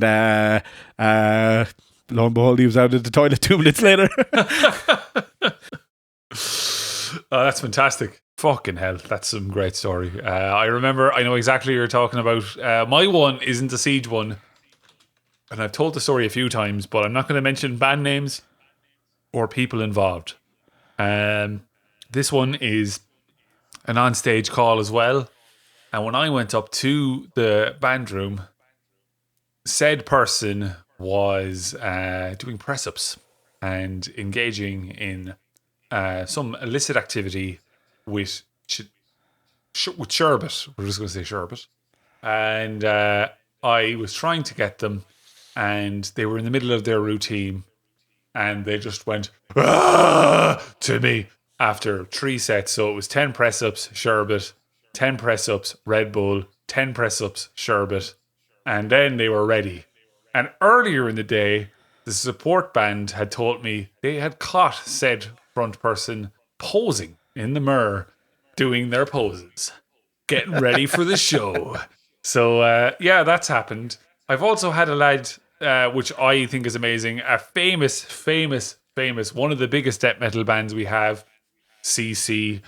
Speaker 2: lo and behold, he was out of the toilet 2 minutes later.
Speaker 1: Oh, that's fantastic. Fucking hell, that's some great story. I know exactly what you're talking about. My one isn't a Siege one, and I've told the story a few times, but I'm not going to mention band names or people involved. This one is an on-stage call as well, and when I went up to the band room, said person was doing press-ups and engaging in some illicit activity with sherbet. We're just going to say sherbet. And I was trying to get them, and they were in the middle of their routine, and they just went to me after 3 sets. So it was 10 press-ups, sherbet, 10 press-ups, Red Bull, 10 press-ups, sherbet, and then they were ready. And earlier in the day, the support band had told me they had caught said front person posing in the mirror, doing their poses, getting ready for the show. So, yeah, that's happened. I've also had a lad, which I think is amazing, a famous, one of the biggest death metal bands we have, CC,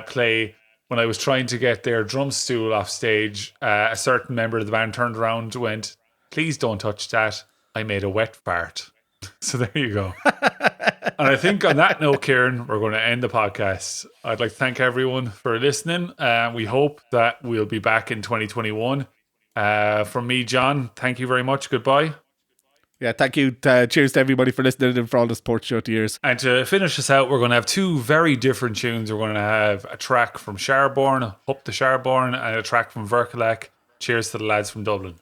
Speaker 1: play. When I was trying to get their drum stool off stage, a certain member of the band turned around and went, "Please don't touch that. I made a wet fart." So there you go. And I think on that note, Ciaran, we're going to end the podcast. I'd like to thank everyone for listening. We hope that we'll be back in 2021. From me, John, thank you very much. Goodbye.
Speaker 2: Yeah, thank you. Cheers to everybody for listening and for all the support throughout the years.
Speaker 1: And to finish us out, we're going to have 2 very different tunes. We're going to have a track from Shardborne, Up the Shardborne, and a track from Vircolac. Cheers to the lads from Dublin.